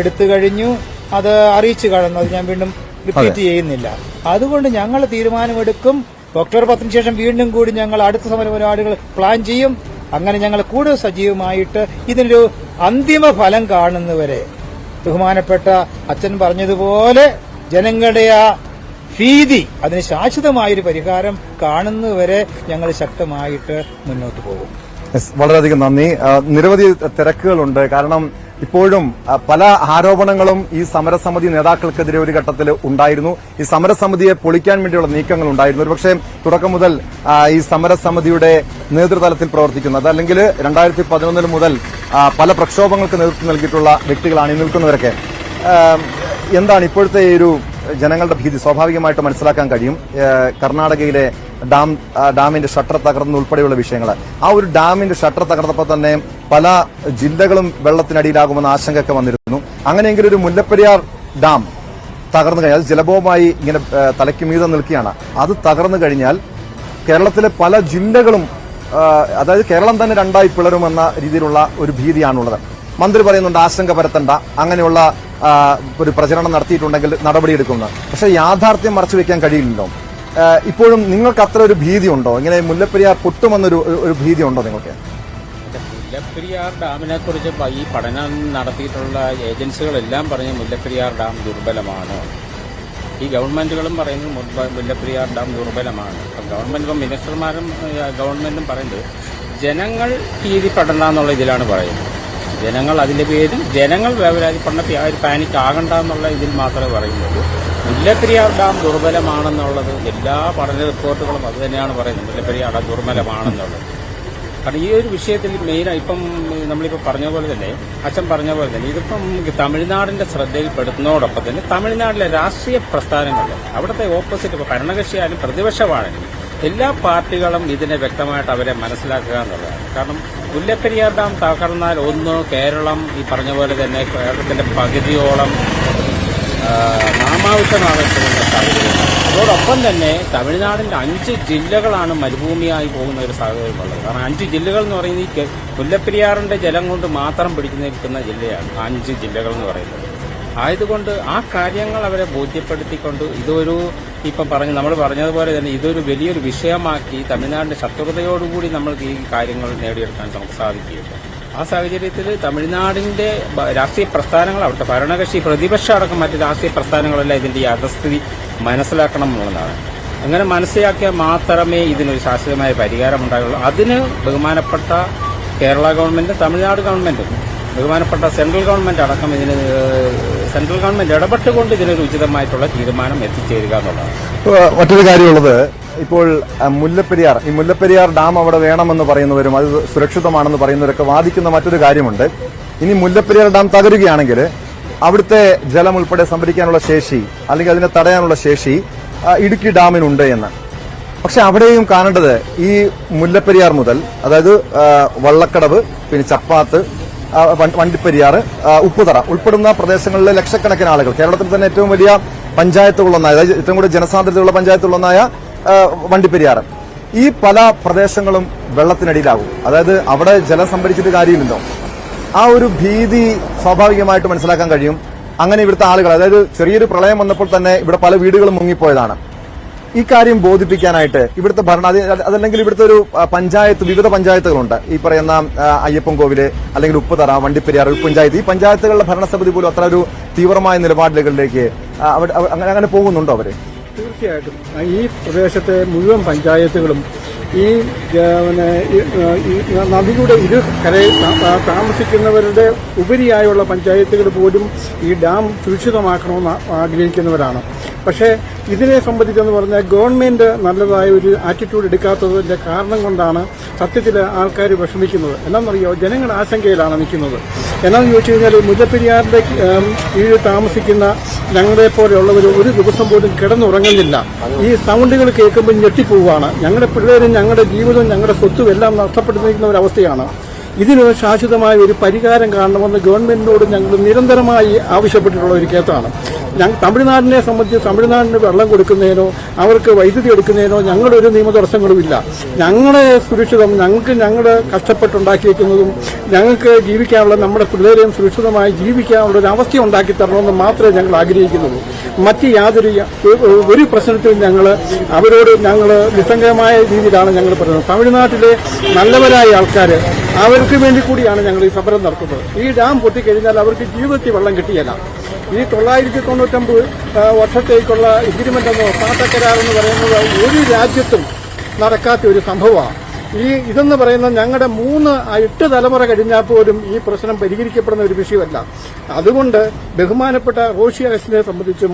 എടുത്തു കഴിഞ്ഞു. അത് അറിയിച്ചു കഴിഞ്ഞു. അത് ഞാൻ വീണ്ടും റിപ്പീറ്റ് ചെയ്യുന്നില്ല. അതുകൊണ്ട് ഞങ്ങൾ തീരുമാനമെടുക്കും. ഒക്ടോബർ 10 ശേഷം വീണ്ടും കൂടി ഞങ്ങൾ അടുത്ത സമര പരിപാടികൾ പ്ലാൻ ചെയ്യും. അങ്ങനെ ഞങ്ങൾ കൂടുതൽ സജീവമായിട്ട് ഇതിനൊരു അന്തിമ ഫലം കാണുന്നവരെ, ബഹുമാനപ്പെട്ട അച്ഛൻ പറഞ്ഞതുപോലെ ജനങ്ങളുടെ ആ ഭീതി, അതിന് ശാശ്വതമായൊരു പരിഹാരം കാണുന്നവരെ ഞങ്ങൾ ശക്തമായിട്ട് മുന്നോട്ട് പോകും. വളരെയധികം നന്ദി. നിരവധി തിരക്കുകളുണ്ട്. കാരണം ഇപ്പോഴും പല ആരോപണങ്ങളും ഈ സമരസമിതി നേതാക്കൾക്കെതിരെ ഒരു ഘട്ടത്തിൽ ഉണ്ടായിരുന്നു. ഈ സമരസമിതിയെ പൊളിക്കാൻ വേണ്ടിയുള്ള നീക്കങ്ങൾ ഉണ്ടായിരുന്നു. ഒരുപക്ഷെ തുടക്കം മുതൽ ഈ സമരസമിതിയുടെ നേതൃതലത്തിൽ പ്രവർത്തിക്കുന്നത് അല്ലെങ്കിൽ 2011 മുതൽ പല പ്രക്ഷോഭങ്ങൾക്ക് നേതൃത്വം നൽകിയിട്ടുള്ള വ്യക്തികളാണ് ഈ നിൽക്കുന്നവരൊക്കെ. എന്താണ് ഇപ്പോഴത്തെ ഈ ഒരു ജനങ്ങളുടെ ഭീതി? സ്വാഭാവികമായിട്ട് മനസ്സിലാക്കാൻ കഴിയും. കർണാടകയിലെ ഡാമിന്റെ ഷട്ടർ തകർന്നുൾപ്പെടെയുള്ള വിഷയങ്ങൾ. ആ ഒരു ഡാമിന്റെ ഷട്ടർ തകർന്നപ്പോൾ തന്നെ പല ജില്ലകളും വെള്ളത്തിനടിയിലാകുമെന്ന ആശങ്കയൊക്കെ വന്നിരുന്നു. അങ്ങനെയെങ്കിൽ ഒരു മുല്ലപ്പെരിയാർ ഡാം തകർന്നു കഴിഞ്ഞാൽ, അത് ജലബോധമായി ഇങ്ങനെ തലയ്ക്ക് മീതെ നിൽക്കുകയാണ്, അത് തകർന്നു കഴിഞ്ഞാൽ കേരളത്തിലെ പല ജില്ലകളും, അതായത് കേരളം തന്നെ രണ്ടായി പിളരുമെന്ന രീതിയിലുള്ള ഒരു ഭീതിയാണുള്ളത്. മന്ത്രി പറയുന്നുണ്ട് ആശങ്ക പരത്തണ്ട, അങ്ങനെയുള്ള ഒരു പ്രചരണം നടത്തിയിട്ടുണ്ടെങ്കിൽ നടപടിയെടുക്കുന്നത്. പക്ഷേ യാഥാർത്ഥ്യം മറച്ചുവെക്കാൻ കഴിയില്ലല്ലോ. ഇപ്പോഴും നിങ്ങൾക്ക് അത്ര ഒരു ഭീതിയുണ്ടോ? ഇങ്ങനെ മുല്ലപ്പെരിയാർ പൊട്ടുമെന്നൊരു ഭീതി ഉണ്ടോ നിങ്ങൾക്ക്? മുല്ലപ്പെരിയാർ ഡാമിനെ കുറിച്ച് ഈ പഠനം നടത്തിയിട്ടുള്ള ഏജൻസികളെല്ലാം പറഞ്ഞ് മുല്ലപ്പെരിയാർ ഡാം ദുർബലമാണ്. ഈ ഗവൺമെന്റുകളും പറയുന്നത് മുല്ലപ്പെരിയാർ ഡാം ദുർബലമാണ്. ഗവൺമെന്റ് മിനിസ്റ്റർമാരും ഗവൺമെന്റും പറയുന്നത് ജനങ്ങൾ ഭീതിപ്പെടണ്ട എന്നുള്ള ഇതിലാണ് പറയുന്നത്. ജനങ്ങൾ അതിന്റെ പേരിൽ ജനങ്ങൾ വേവലാതിപ്പെടേണ്ട പാനിക് ആകണ്ട എന്നുള്ള ഇതിൽ മാത്രമേ പറയുന്നുള്ളൂ. മുല്ലപ്പെരിയാർ ഡാം ദുർബലമാണെന്നുള്ളത് എല്ലാ പഠന റിപ്പോർട്ടുകളും അത് തന്നെയാണ് പറയുന്നത്. മുല്ലപ്പെരിയാർ ഡാം ദുർബലമാണെന്നുള്ളത്. കാരണം ഈ ഒരു വിഷയത്തിൽ മെയിനായി ഇപ്പം നമ്മളിപ്പോൾ പറഞ്ഞ പോലെ തന്നെ, അച്ഛൻ പറഞ്ഞ പോലെ തന്നെ, ഇതിപ്പം തമിഴ്നാടിന്റെ ശ്രദ്ധയിൽപ്പെടുന്നതോടൊപ്പം തന്നെ തമിഴ്നാട്ടിലെ രാഷ്ട്രീയ പ്രസ്ഥാനങ്ങൾ, അവിടുത്തെ ഓപ്പോസിറ്റ്, ഇപ്പോൾ ഭരണകക്ഷിയായാലും പ്രതിപക്ഷമാണെങ്കിലും എല്ലാ പാർട്ടികളും ഇതിനെ വ്യക്തമായിട്ട് അവരെ മനസ്സിലാക്കുക എന്നുള്ളതാണ്. കാരണം മുല്ലപ്പെരിയാർ ഡാം തകർന്നാൽ കേരളം ഈ പറഞ്ഞ പോലെ തന്നെ കേരളത്തിന്റെ പകുതിയോളം നാമാവിഷ്ടമാകപ്പെടുന്ന സാഹചര്യമാണ്. അതോടൊപ്പം തന്നെ തമിഴ്നാടിന്റെ 5 ജില്ലകളാണ് മരുഭൂമിയായി പോകുന്ന ഒരു സാഹചര്യമുള്ളത്. കാരണം 5 ജില്ലകൾ എന്ന് പറയുന്നത് ഈ മുല്ലപ്പെരിയാറിന്റെ ജലം കൊണ്ട് മാത്രം പിടിച്ചു നിൽക്കുന്ന ജില്ലയാണ് 5 ജില്ലകൾ എന്ന് പറയുന്നത്. ആയതുകൊണ്ട് ആ കാര്യങ്ങൾ അവരെ ബോധ്യപ്പെടുത്തിക്കൊണ്ട് ഇതൊരു നമ്മൾ പറഞ്ഞതുപോലെ തന്നെ ഇതൊരു വലിയൊരു വിഷയമാക്കി തമിഴ്നാടിന്റെ ശത്രുതയോടുകൂടി നമ്മൾക്ക് ഈ കാര്യങ്ങൾ നേടിയെടുക്കാൻ നമുക്ക് സാധിക്കുകയില്ല. ആ സാഹചര്യത്തിൽ തമിഴ്നാടിന്റെ രാഷ്ട്രീയ പ്രസ്ഥാനങ്ങൾ, അവിടുത്തെ ഭരണകക്ഷി, പ്രതിപക്ഷം അടക്കം മറ്റ് രാഷ്ട്രീയ പ്രസ്ഥാനങ്ങളെല്ലാം ഇതിന്റെ യാഥാസ്ഥിതി മനസ്സിലാക്കണം എന്നുള്ളതാണ്. അങ്ങനെ മനസ്സിലാക്കിയാൽ മാത്രമേ ഇതിനൊരു ശാശ്വതമായ പരിഹാരം ഉണ്ടാകുള്ളൂ. അതിന് ബഹുമാനപ്പെട്ട കേരള ഗവൺമെന്റും തമിഴ്നാട് ഗവൺമെന്റും ബഹുമാനപ്പെട്ട സെൻട്രൽ ഗവൺമെന്റ് അടക്കം സെൻട്രൽ ഗവൺമെന്റ് ഇടപെട്ടുകൊണ്ട് ഇതിനൊരു ഉചിതമായിട്ടുള്ള തീരുമാനം എത്തിച്ചേരുക എന്നുള്ളതാണ്. മറ്റൊരു കാര്യമുള്ളത്, ഇപ്പോൾ മുല്ലപ്പെരിയാർ ഡാം അവിടെ വേണമെന്ന് പറയുന്നവരും അത് സുരക്ഷിതമാണെന്ന് പറയുന്നവരൊക്കെ വാദിക്കുന്ന മറ്റൊരു കാര്യമുണ്ട്. ഇനി മുല്ലപ്പെരിയാർ ഡാം തകരുകയാണെങ്കിൽ അവിടുത്തെ ജലം ഉൾപ്പെടെ സംഭരിക്കാനുള്ള ശേഷി അല്ലെങ്കിൽ അതിനെ തടയാനുള്ള ശേഷി ഇടുക്കി ഡാമിനുണ്ട് എന്ന്. പക്ഷെ അവിടെയും കാണേണ്ടത് ഈ മുല്ലപ്പെരിയാർ മുതൽ, അതായത് വള്ളക്കടവ്, പിന്നെ ചപ്പാത്ത്, വണ്ടിപ്പെരിയാർ, ഉപ്പുതറ ഉൾപ്പെടുന്ന പ്രദേശങ്ങളിലെ ലക്ഷക്കണക്കിന് ആളുകൾ, കേരളത്തിൽ തന്നെ ഏറ്റവും വലിയ പഞ്ചായത്തുകളൊന്നായ, അതായത് ഏറ്റവും കൂടുതൽ ജനസാന്ദ്രതയുള്ള പഞ്ചായത്തുകളൊന്നായ വണ്ടിപ്പെരിയാർ, ഈ പല പ്രദേശങ്ങളും വെള്ളത്തിനടിയിലാകും. അതായത് അവിടെ ജലം സംഭരിച്ചിട്ട് കാര്യമില്ലല്ലോ. ആ ഒരു ഭീതി സ്വാഭാവികമായിട്ട് മനസ്സിലാക്കാൻ കഴിയും. അങ്ങനെ ഇവിടുത്തെ ആളുകൾ, അതായത് ചെറിയൊരു പ്രളയം വന്നപ്പോൾ തന്നെ ഇവിടെ പല വീടുകളും മുങ്ങിപ്പോയതാണ്. ഈ കാര്യം ബോധിപ്പിക്കാനായിട്ട് ഇവിടുത്തെ അതല്ലെങ്കിൽ ഇവിടുത്തെ ഒരു വിവിധ പഞ്ചായത്തുകളുണ്ട്. ഈ പറയുന്ന അയ്യപ്പൻകോവില്, അല്ലെങ്കിൽ ഉപ്പുതറ, വണ്ടിപ്പെരിയാർ പഞ്ചായത്ത്, ഈ പഞ്ചായത്തുകളുടെ ഭരണസമിതി പോലും അത്ര ഒരു തീവ്രമായ നിലപാടുകളിലേക്ക് അങ്ങനെ പോകുന്നുണ്ടോ അവര്? തീർച്ചയായിട്ടും ഈ പ്രദേശത്തെ മുഴുവൻ പഞ്ചായത്തുകളും ഈ നദിയുടെ ഇരുകരയിൽ താമസിക്കുന്നവരുടെ ഉപരിയായുള്ള പഞ്ചായത്തുകൾ പോലും ഈ ഡാം സുരക്ഷിതമാക്കണമെന്ന് ആഗ്രഹിക്കുന്നവരാണ്. പക്ഷേ ഇതിനെ സംബന്ധിച്ചെന്ന് പറഞ്ഞാൽ ഗവൺമെന്റ് നല്ലതായ ഒരു ആറ്റിറ്റ്യൂഡ് എടുക്കാത്തതിന്റെ കാരണം കൊണ്ടാണ് സത്യത്തിൽ ആൾക്കാർ വിഷമിക്കുന്നത്. എന്നാണെന്നറിയോ, ജനങ്ങൾ ആശങ്കയിലാണ് നിൽക്കുന്നത്. എന്നാന്ന് ചോദിച്ചു കഴിഞ്ഞാൽ മുല്ലപ്പെരിയാറിന്റെ കീഴിൽ താമസിക്കുന്ന ഞങ്ങളെ പോലെയുള്ളവർ ഒരു ദിവസം പോലും കിടന്നുറങ്ങുന്നില്ല. ഈ സൗണ്ടുകൾ കേൾക്കുമ്പോൾ ഞെട്ടിപ്പോവാണ്. ഞങ്ങളുടെ പിള്ളേരും ഞങ്ങളുടെ ജീവിതവും ഞങ്ങളുടെ സ്വത്തും എല്ലാം നഷ്ടപ്പെട്ടിരിക്കുന്ന ഒരവസ്ഥയാണ്. ഇതിന് ശാശ്വതമായ ഒരു പരിഹാരം കാണണമെന്ന് ഗവൺമെന്റിനോട് ഞങ്ങൾ നിരന്തരമായി ആവശ്യപ്പെട്ടിട്ടുള്ള ഒരു കേസാണ്. തമിഴ്നാടിനെ സംബന്ധിച്ച് തമിഴ്നാടിന് വെള്ളം കൊടുക്കുന്നതിനോ അവർക്ക് വൈദ്യുതി എടുക്കുന്നതിനോ ഞങ്ങളൊരു നിയമതടസ്സങ്ങളുമില്ല. ഞങ്ങളെ സുരക്ഷിതം, ഞങ്ങൾ കഷ്ടപ്പെട്ടുണ്ടാക്കി വയ്ക്കുന്നതും ഞങ്ങൾക്ക് ജീവിക്കാനുള്ള, നമ്മുടെ പിള്ളേരെയും സുരക്ഷിതമായി ജീവിക്കാനുള്ള ഒരു അവസ്ഥ ഉണ്ടാക്കി തരണമെന്ന് മാത്രമേ ഞങ്ങൾ ആഗ്രഹിക്കുന്നുള്ളൂ. മറ്റ് ഒരു പ്രശ്നത്തിലും അവരോട് നിസ്സംഗമായ രീതിയിലാണ് ഞങ്ങൾ പറയുന്നത്. തമിഴ്നാട്ടിലെ നല്ലവരായ ആൾക്കാർ, അവർക്ക് വേണ്ടി കൂടിയാണ് ഞങ്ങൾ ഈ സമരം നടത്തുന്നത്. ഈ ഡാം പൊട്ടിക്കഴിഞ്ഞാൽ അവർക്ക് ജീവിതത്തിൽ വെള്ളം കിട്ടിയല്ല. ഈ 999 വർഷത്തേക്കുള്ള എഗ്രിമെന്റ് എന്നോ പാട്ടക്കരാറെന്ന് പറയുന്നത് ഒരു രാജ്യത്തും നടക്കാത്ത ഒരു സംഭവമാണ്. ഇതെന്ന് പറയുന്നത് ഞങ്ങളുടെ 8 തലമുറ കഴിഞ്ഞാൽ പോലും ഈ പ്രശ്നം പരിഹരിക്കപ്പെടുന്ന ഒരു വിഷയമല്ല. അതുകൊണ്ട് ബഹുമാനപ്പെട്ട റോഷി അഗസ്റ്റിനെ സംബന്ധിച്ചും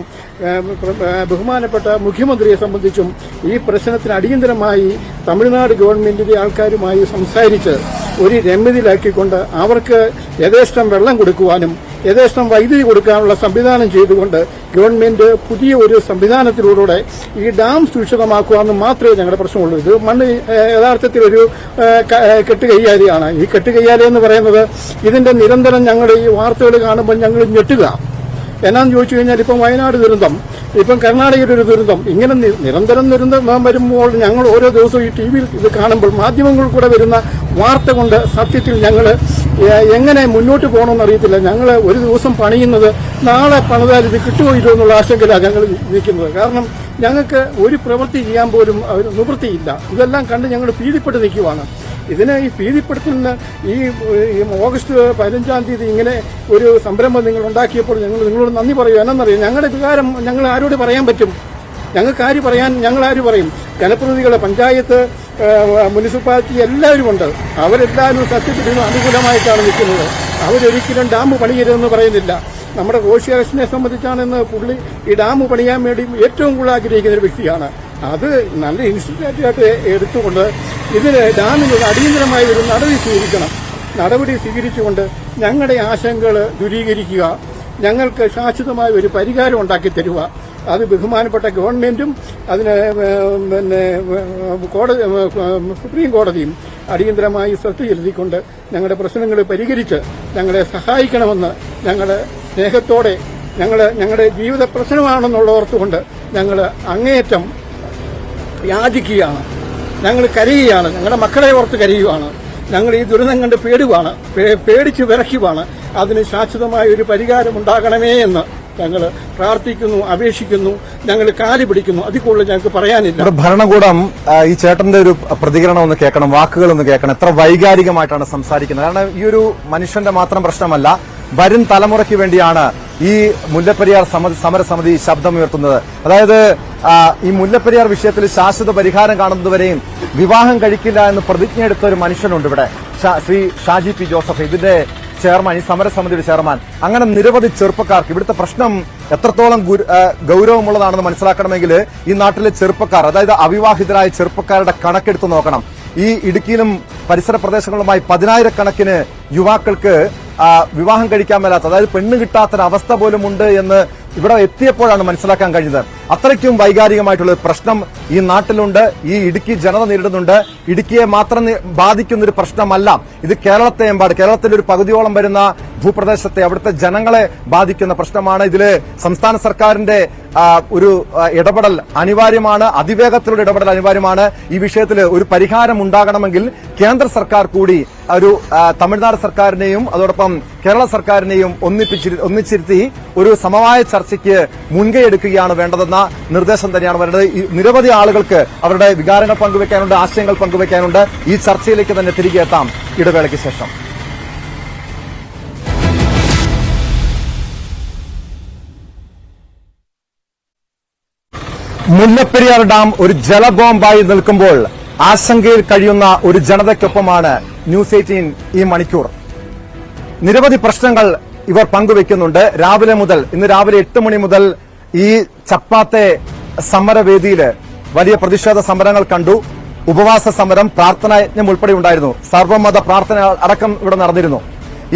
ബഹുമാനപ്പെട്ട മുഖ്യമന്ത്രിയെ സംബന്ധിച്ചും ഈ പ്രശ്നത്തിന് അടിയന്തരമായി തമിഴ്നാട് ഗവൺമെന്റിന്റെ ആൾക്കാരുമായി സംസാരിച്ച് ഒരു രമ്യതയിലാക്കിക്കൊണ്ട് അവർക്ക് യഥേഷ്ടം വെള്ളം കൊടുക്കുവാനും യഥേഷ്ടം വൈദ്യുതി കൊടുക്കാനുള്ള സംവിധാനം ചെയ്തുകൊണ്ട് ഗവൺമെന്റ് പുതിയ ഒരു സംവിധാനത്തിലൂടെ ഈ ഡാം സുരക്ഷിതമാക്കുവാന്ന് മാത്രമേ ഞങ്ങളുടെ പ്രശ്നമുള്ളൂ. ഇത് മണ്ണ് യഥാർത്ഥത്തിൽ ഒരു കെട്ടുകയ്യാലിയാണ്. ഈ കെട്ടുകയ്യാലി എന്ന് പറയുന്നത് ഇതിന്റെ നിരന്തരം ഞങ്ങൾ ഈ വാർത്തകൾ കാണുമ്പോൾ ഞങ്ങൾ ഞെട്ടുക. എന്നാന്ന് ചോദിച്ചു കഴിഞ്ഞാൽ ഇപ്പം വയനാട് ദുരന്തം, ഇപ്പം കർണാടകയുടെ ഒരു ദുരന്തം, ഇങ്ങനെ നിരന്തരം ദുരന്തം വരുമ്പോൾ ഞങ്ങൾ ഓരോ ദിവസവും ഈ ടി വിയിൽ ഇത് കാണുമ്പോൾ മാധ്യമങ്ങളിൽ കൂടെ വരുന്ന വാർത്ത കൊണ്ട് സത്യത്തിൽ ഞങ്ങൾ എങ്ങനെ മുന്നോട്ട് പോകണമെന്ന് അറിയത്തില്ല. ഞങ്ങൾ ഒരു ദിവസം പണിയുന്നത് നാളെ പണിതാൽ ഇത് കിട്ടുമോ ഇല്ലോ എന്നുള്ള ആശങ്കയിലാണ് ഞങ്ങൾ നിൽക്കുന്നത്. കാരണം ഞങ്ങൾക്ക് ഒരു പ്രവൃത്തി ചെയ്യാൻ പോലും നിവൃത്തിയില്ല. ഇതെല്ലാം കണ്ട് ഞങ്ങൾ ഭീതിപ്പെട്ട് നിൽക്കുവാണ്. ഇതിന് ഈ ഭീതിപ്പെടുത്തുന്ന ഈ ഓഗസ്റ്റ് 15-ാം തീയതി ഇങ്ങനെ ഒരു സംരംഭം നിങ്ങൾ ഉണ്ടാക്കിയപ്പോൾ ഞങ്ങൾ നിങ്ങളോട് നന്ദി പറയൂ. എന്നറിയാം, ഞങ്ങളുടെ വികാരം ഞങ്ങൾ ആരോട് പറയാൻ പറ്റും? ഞങ്ങൾക്ക് ആര് പറയാൻ, ഞങ്ങൾ ആര് പറയും? ജനപ്രതിനിധികളെ, പഞ്ചായത്ത്, മുനിസിപ്പാലിറ്റി എല്ലാവരും ഉണ്ട്. അവരെല്ലാവരും സത്യത്തിന് അനുകൂലമായിട്ടാണ് നിൽക്കുന്നത്. അവരൊരിക്കലും ഡാം പണിയരുതെന്ന് പറയുന്നില്ല. നമ്മുടെ റോഷി അഗസ്റ്റിനെ സംബന്ധിച്ചാണെന്ന് പുള്ളി ഈ ഡാം പണിയാൻ വേണ്ടി ഏറ്റവും കൂടുതൽ ആഗ്രഹിക്കുന്ന ഒരു വ്യക്തിയാണ്. അത് നല്ല ഇൻസ്റ്റിറ്റ്യൂട്ടായിട്ട് എടുത്തുകൊണ്ട് ഇതിന് ഡാമിന് അടിയന്തരമായ ഒരു നടപടി സ്വീകരിച്ചുകൊണ്ട് ഞങ്ങളുടെ ആശങ്കകൾ ദൂരീകരിക്കുക, ഞങ്ങൾക്ക് ശാശ്വതമായ ഒരു പരിഹാരം ഉണ്ടാക്കി തരിക. അത് ബഹുമാനപ്പെട്ട ഗവൺമെന്റും അതിന് സുപ്രീം കോടതിയും അടിയന്തരമായി ശ്രദ്ധ ചെലുത്തിക്കൊണ്ട് ഞങ്ങളുടെ പ്രശ്നങ്ങൾ പരിഹരിച്ച് ഞങ്ങളെ സഹായിക്കണമെന്ന് ഞങ്ങളുടെ സ്നേഹത്തോടെ ഞങ്ങളുടെ ജീവിത പ്രശ്നമാണെന്നുള്ള ഓർത്തുകൊണ്ട് ഞങ്ങൾ അങ്ങേയറ്റം യാചിക്കുകയാണ്. ഞങ്ങൾ കരയുകയാണ്. ഞങ്ങളുടെ മക്കളെ ഓർത്ത് കരയുകയാണ്. ഞങ്ങൾ ഈ ദുരിതം കണ്ട് പേടിച്ച് വിറയ്ക്കുവാണ്. അതിന് ശാശ്വതമായ ഒരു പരിഹാരം ഉണ്ടാകണമേ എന്ന് ഞങ്ങൾ പ്രാർത്ഥിക്കുന്നു, അപേക്ഷിക്കുന്നു, ഞങ്ങൾ കാല് പിടിക്കുന്നു. അതിൽ കൂടുതൽ ഞങ്ങൾക്ക് പറയാനില്ല. ഭരണകൂടം ഈ ചേട്ടന്റെ ഒരു പ്രതികരണം ഒന്ന് കേൾക്കണം, വാക്കുകളൊന്ന് കേൾക്കണം. എത്ര വൈകാരികമായിട്ടാണ് സംസാരിക്കുന്നത്. കാരണം ഈ ഒരു മനുഷ്യന്റെ മാത്രം പ്രശ്നമല്ല, വരും തലമുറയ്ക്ക് വേണ്ടിയാണ് ഈ മുല്ലപ്പെരിയാർ സമരസമിതി ശബ്ദമുയർത്തുന്നത്. അതായത് ഈ മുല്ലപ്പെരിയാർ വിഷയത്തിൽ ശാശ്വത പരിഹാരം കാണുന്നതുവരെയും വിവാഹം കഴിക്കില്ല എന്ന് പ്രതിജ്ഞയെടുത്ത ഒരു മനുഷ്യനുണ്ട് ഇവിടെ, ശ്രീ ഷാജി പി ജോസഫ്, ഇതിന്റെ ചെയർമാൻ, ഈ സമരസമിതിയുടെ ചെയർമാൻ. അങ്ങനെ നിരവധി ചെറുപ്പക്കാർക്ക് ഇവിടുത്തെ പ്രശ്നം എത്രത്തോളം ഗൌരവമുള്ളതാണെന്ന് മനസ്സിലാക്കണമെങ്കിൽ ഈ നാട്ടിലെ ചെറുപ്പക്കാർ, അതായത് അവിവാഹിതരായ ചെറുപ്പക്കാരുടെ കണക്കെടുത്ത് നോക്കണം. ഈ ഇടുക്കിയിലും പരിസര പ്രദേശങ്ങളുമായി 10,000-കണക്കിന് യുവാക്കൾക്ക് വിവാഹം കഴിക്കാൻ മേലാത്ത, അതായത് പെണ്ണ് കിട്ടാത്തൊരവസ്ഥ പോലും ഉണ്ട് എന്ന് ഇവിടെ എത്തിയപ്പോഴാണ് മനസ്സിലാക്കാൻ കഴിഞ്ഞത്. അത്രയ്ക്കും വൈകാരികമായിട്ടുള്ള പ്രശ്നം ഈ നാട്ടിലുണ്ട്, ഈ ഇടുക്കി ജനത നേരിടുന്നുണ്ട്. ഇടുക്കിയെ മാത്രം ബാധിക്കുന്ന ഒരു പ്രശ്നമല്ല ഇത്, കേരളത്തിന്റെ ഒരു പകുതിയോളം വരുന്ന ഭൂപ്രദേശത്തെ, അവിടുത്തെ ജനങ്ങളെ ബാധിക്കുന്ന പ്രശ്നമാണ്. ഇതില് സംസ്ഥാന സർക്കാരിന്റെ ഒരു ഇടപെടൽ അനിവാര്യമാണ്, അതിവേഗത്തിലുള്ള ഇടപെടൽ അനിവാര്യമാണ്. ഈ വിഷയത്തിൽ ഒരു പരിഹാരം ഉണ്ടാകണമെങ്കിൽ കേന്ദ്ര സർക്കാർ കൂടി ഒരു തമിഴ്നാട് സർക്കാരിനെയും അതോടൊപ്പം കേരള സർക്കാരിനെയും ഒന്നിച്ചിരുത്തി ഒരു സമവായ ചർച്ചയ്ക്ക് മുൻകൈ എടുക്കുകയാണ് വേണ്ടതെന്ന നിർദ്ദേശം തന്നെയാണ് വരുന്നത്. നിരവധി ആളുകൾക്ക് അവരുടെ വികാരങ്ങൾ പങ്കുവയ്ക്കാനുണ്ട്, ആശയങ്ങൾ പങ്കുവയ്ക്കാനുണ്ട്. ഈ ചർച്ചയിലേക്ക് തന്നെ തിരികെ എത്താം ഇടവേളയ്ക്ക് ശേഷം. മുല്ലപ്പെരിയാർ ഡാം ഒരു ജലബോംബായി നിൽക്കുമ്പോൾ ആശങ്കയിൽ കഴിയുന്ന ഒരു ജനതയ്ക്കൊപ്പമാണ് ന്യൂസ് 18 ഈ മണിക്കൂർ. നിരവധി പ്രശ്നങ്ങൾ ഇവർ പങ്കുവെക്കുന്നുണ്ട്. ഇന്ന് രാവിലെ 8 മണി മുതൽ ഈ ചപ്പാത്തെ സമരവേദിയിൽ വലിയ പ്രതിഷേധ സമരങ്ങൾ കണ്ടു. ഉപവാസ സമരം, പ്രാർത്ഥനായജ്ഞം ഉൾപ്പെടെ ഉണ്ടായിരുന്നു. സർവമത പ്രാർത്ഥന അടക്കം ഇവിടെ നടന്നിരുന്നു.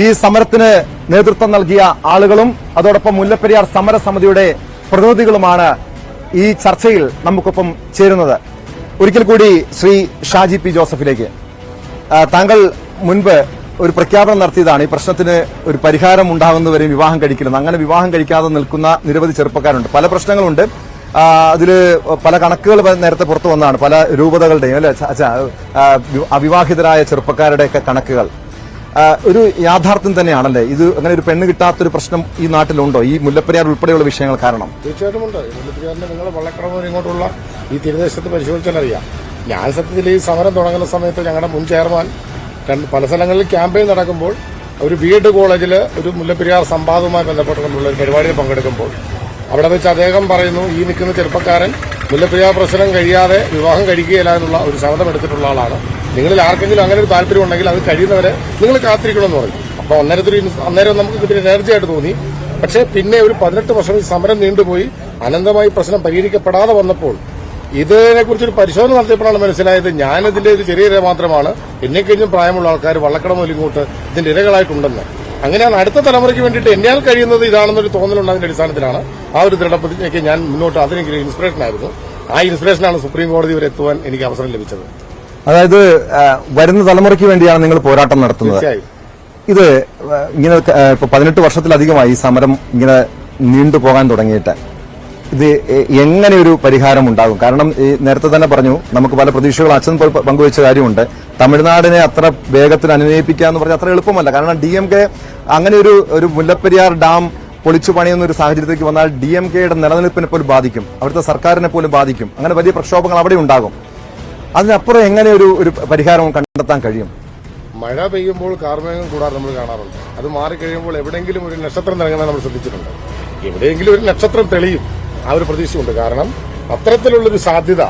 ഈ സമരത്തിന് നേതൃത്വം നൽകിയ ആളുകളും അതോടൊപ്പം മുല്ലപ്പെരിയാർ സമരസമിതിയുടെ പ്രതിനിധികളുമാണ് ഈ ചർച്ചയിൽ നമുക്കൊപ്പം ചേരുന്നത്. ഒരിക്കൽ കൂടി ശ്രീ ഷാജി പി ജോസഫിലേക്ക്, താങ്കൾ മുൻപ് ഒരു പ്രഖ്യാപനം നടത്തിയതാണ് ഈ പ്രശ്നത്തിന് ഒരു പരിഹാരം ഉണ്ടാകുന്നവരെയും വിവാഹം കഴിക്കില്ലെന്ന്. അങ്ങനെ വിവാഹം കഴിക്കാതെ നിൽക്കുന്ന നിരവധി ചെറുപ്പക്കാരുണ്ട്. പല പ്രശ്നങ്ങളുണ്ട്. അതില് പല കണക്കുകൾ നേരത്തെ പുറത്തു വന്നതാണ്, പല രൂപതകളുടെയും അല്ലെ അവിവാഹിതരായ ചെറുപ്പക്കാരുടെയൊക്കെ കണക്കുകൾ. ഒരു യാഥാർത്ഥ്യം തന്നെയാണല്ലേ ഇത്? അങ്ങനെ ഒരു പെണ്ണ് കിട്ടാത്തൊരു പ്രശ്നം ഈ നാട്ടിലുണ്ടോ, ഈ മുല്ലപ്പെരിയാർ ഉൾപ്പെടെയുള്ള വിഷയങ്ങൾ കാരണം? തീർച്ചയായിട്ടും ഉണ്ട്. മുല്ലപ്പെരിയാറിന്റെ നിങ്ങൾ വള്ളക്കടവ് ഇങ്ങോട്ടുള്ള ഈ തീരദേശത്ത് പരിശോധിച്ചാൽ അറിയാം. ഞാൻ സത്യത്തിൽ ഈ സമരം തുടങ്ങുന്ന സമയത്ത് ഞങ്ങളുടെ മുൻ ചെയർമാൻ പല സ്ഥലങ്ങളിൽ ക്യാമ്പയിൻ നടക്കുമ്പോൾ ഒരു ബി.എഡ് കോളേജിൽ ഒരു മുല്ലപ്പെരിയാർ സംവാദവുമായി ബന്ധപ്പെട്ടുകൊണ്ടുള്ള ഒരു പരിപാടിയിൽ പങ്കെടുക്കുമ്പോൾ അവിടെ വെച്ച് അദ്ദേഹം പറയുന്നു, ഈ നിൽക്കുന്ന ചെറുപ്പക്കാരൻ മുല്ലപ്പെരിയാർ പ്രശ്നം കഴിയാതെ വിവാഹം കഴിക്കുകയില്ല എന്നുള്ള ഒരു ശബ്ദം എടുത്തിട്ടുള്ള ആളാണ്. നിങ്ങളിൽ ആർക്കെങ്കിലും അങ്ങനെ ഒരു താല്പര്യം ഉണ്ടെങ്കിൽ അത് കഴിയുന്നവരെ നിങ്ങൾ കാത്തിരിക്കണമെന്ന് പറഞ്ഞു. അപ്പൊ അന്നേരം നമുക്ക് കിട്ടിയ എനർജി ആയിട്ട് തോന്നി. പക്ഷേ പിന്നെ ഒരു 18 വർഷം ഈ സമരം നീണ്ടുപോയി അനന്തമായി പ്രശ്നം പരിഹരിക്കപ്പെടാതെ വന്നപ്പോൾ ഇതിനെക്കുറിച്ചൊരു പരിശോധന നടത്തിയപ്പോഴാണ് മനസ്സിലായത് ഞാനിതിന്റെ ഒരു ചെറിയ മാത്രമാണ്, എന്നെ കഴിഞ്ഞും പ്രായമുള്ള ആൾക്കാർ വള്ളക്കട മുതൽ ഇങ്ങോട്ട് ഇതിന്റെ ഇരകളായിട്ടുണ്ടെന്ന്. അങ്ങനെയാണ് അടുത്ത തലമുറയ്ക്ക് വേണ്ടിയിട്ട് എന്നാൽ കഴിയുന്നത് ഇതാണെന്നൊരു തോന്നലുണ്ടാകുന്ന അടിസ്ഥാനത്തിലാണ് ആ ഒരു ദൃഢപ്രതിജ്ഞയ്ക്ക് ഞാൻ മുന്നോട്ട് അതിനെങ്കിലും ഇൻസ്പിറേഷൻ ആയിരുന്നു. ആ ഇൻസ്പിറേഷനാണ് സുപ്രീം കോടതി വരെ എത്തുവാൻ എനിക്ക് അവസരം ലഭിച്ചത്. അതായത് വരുന്ന തലമുറയ്ക്ക് വേണ്ടിയാണ് നിങ്ങൾ പോരാട്ടം നടത്തുന്നത്. തീർച്ചയായും ഇത് ഇങ്ങനെ ഇപ്പൊ 18 വർഷത്തിലധികമായി ഈ സമരം ഇങ്ങനെ നീണ്ടുപോകാൻ തുടങ്ങിയിട്ട് ഇത് എങ്ങനെ ഒരു പരിഹാരം ഉണ്ടാകും? കാരണം ഈ നേരത്തെ തന്നെ പറഞ്ഞു, നമുക്ക് പല പ്രതീക്ഷകൾ അച്ഛൻ പങ്കുവച്ച കാര്യമുണ്ട്. തമിഴ്നാടിനെ അത്ര വേഗത്തിൽ അനുനയിപ്പിക്കുക എന്ന് പറഞ്ഞാൽ അത്ര എളുപ്പമല്ല. കാരണം DMK അങ്ങനെ ഒരു മുല്ലപ്പെരിയാർ ഡാം പൊളിച്ചു പണിയുന്ന ഒരു സാഹചര്യത്തിലേക്ക് വന്നാൽ DMKയുടെ നിലനിൽപ്പിനെ പോലും ബാധിക്കും, അവിടുത്തെ സർക്കാരിനെ പോലും ബാധിക്കും. അങ്ങനെ വലിയ പ്രക്ഷോഭങ്ങൾ അവിടെ ഉണ്ടാകും. അതിനപ്പുറം എങ്ങനെ ഒരു പരിഹാരം കണ്ടെത്താൻ കഴിയും? മഴ പെയ്യുമ്പോൾ കാർമേഘം കൂടാതെ നമ്മൾ കാണാറുണ്ട്. അത് മാറിക്കഴിയുമ്പോൾ എവിടെയെങ്കിലും ഒരു നക്ഷത്രം ഇറങ്ങുന്നത് നമ്മൾ ശ്രദ്ധിച്ചിട്ടുണ്ട്. എവിടെയെങ്കിലും ഒരു നക്ഷത്രം തെളിയും, ആ ഒരു പ്രതീക്ഷയുണ്ട്. കാരണം അത്തരത്തിലുള്ളൊരു സാധ്യത,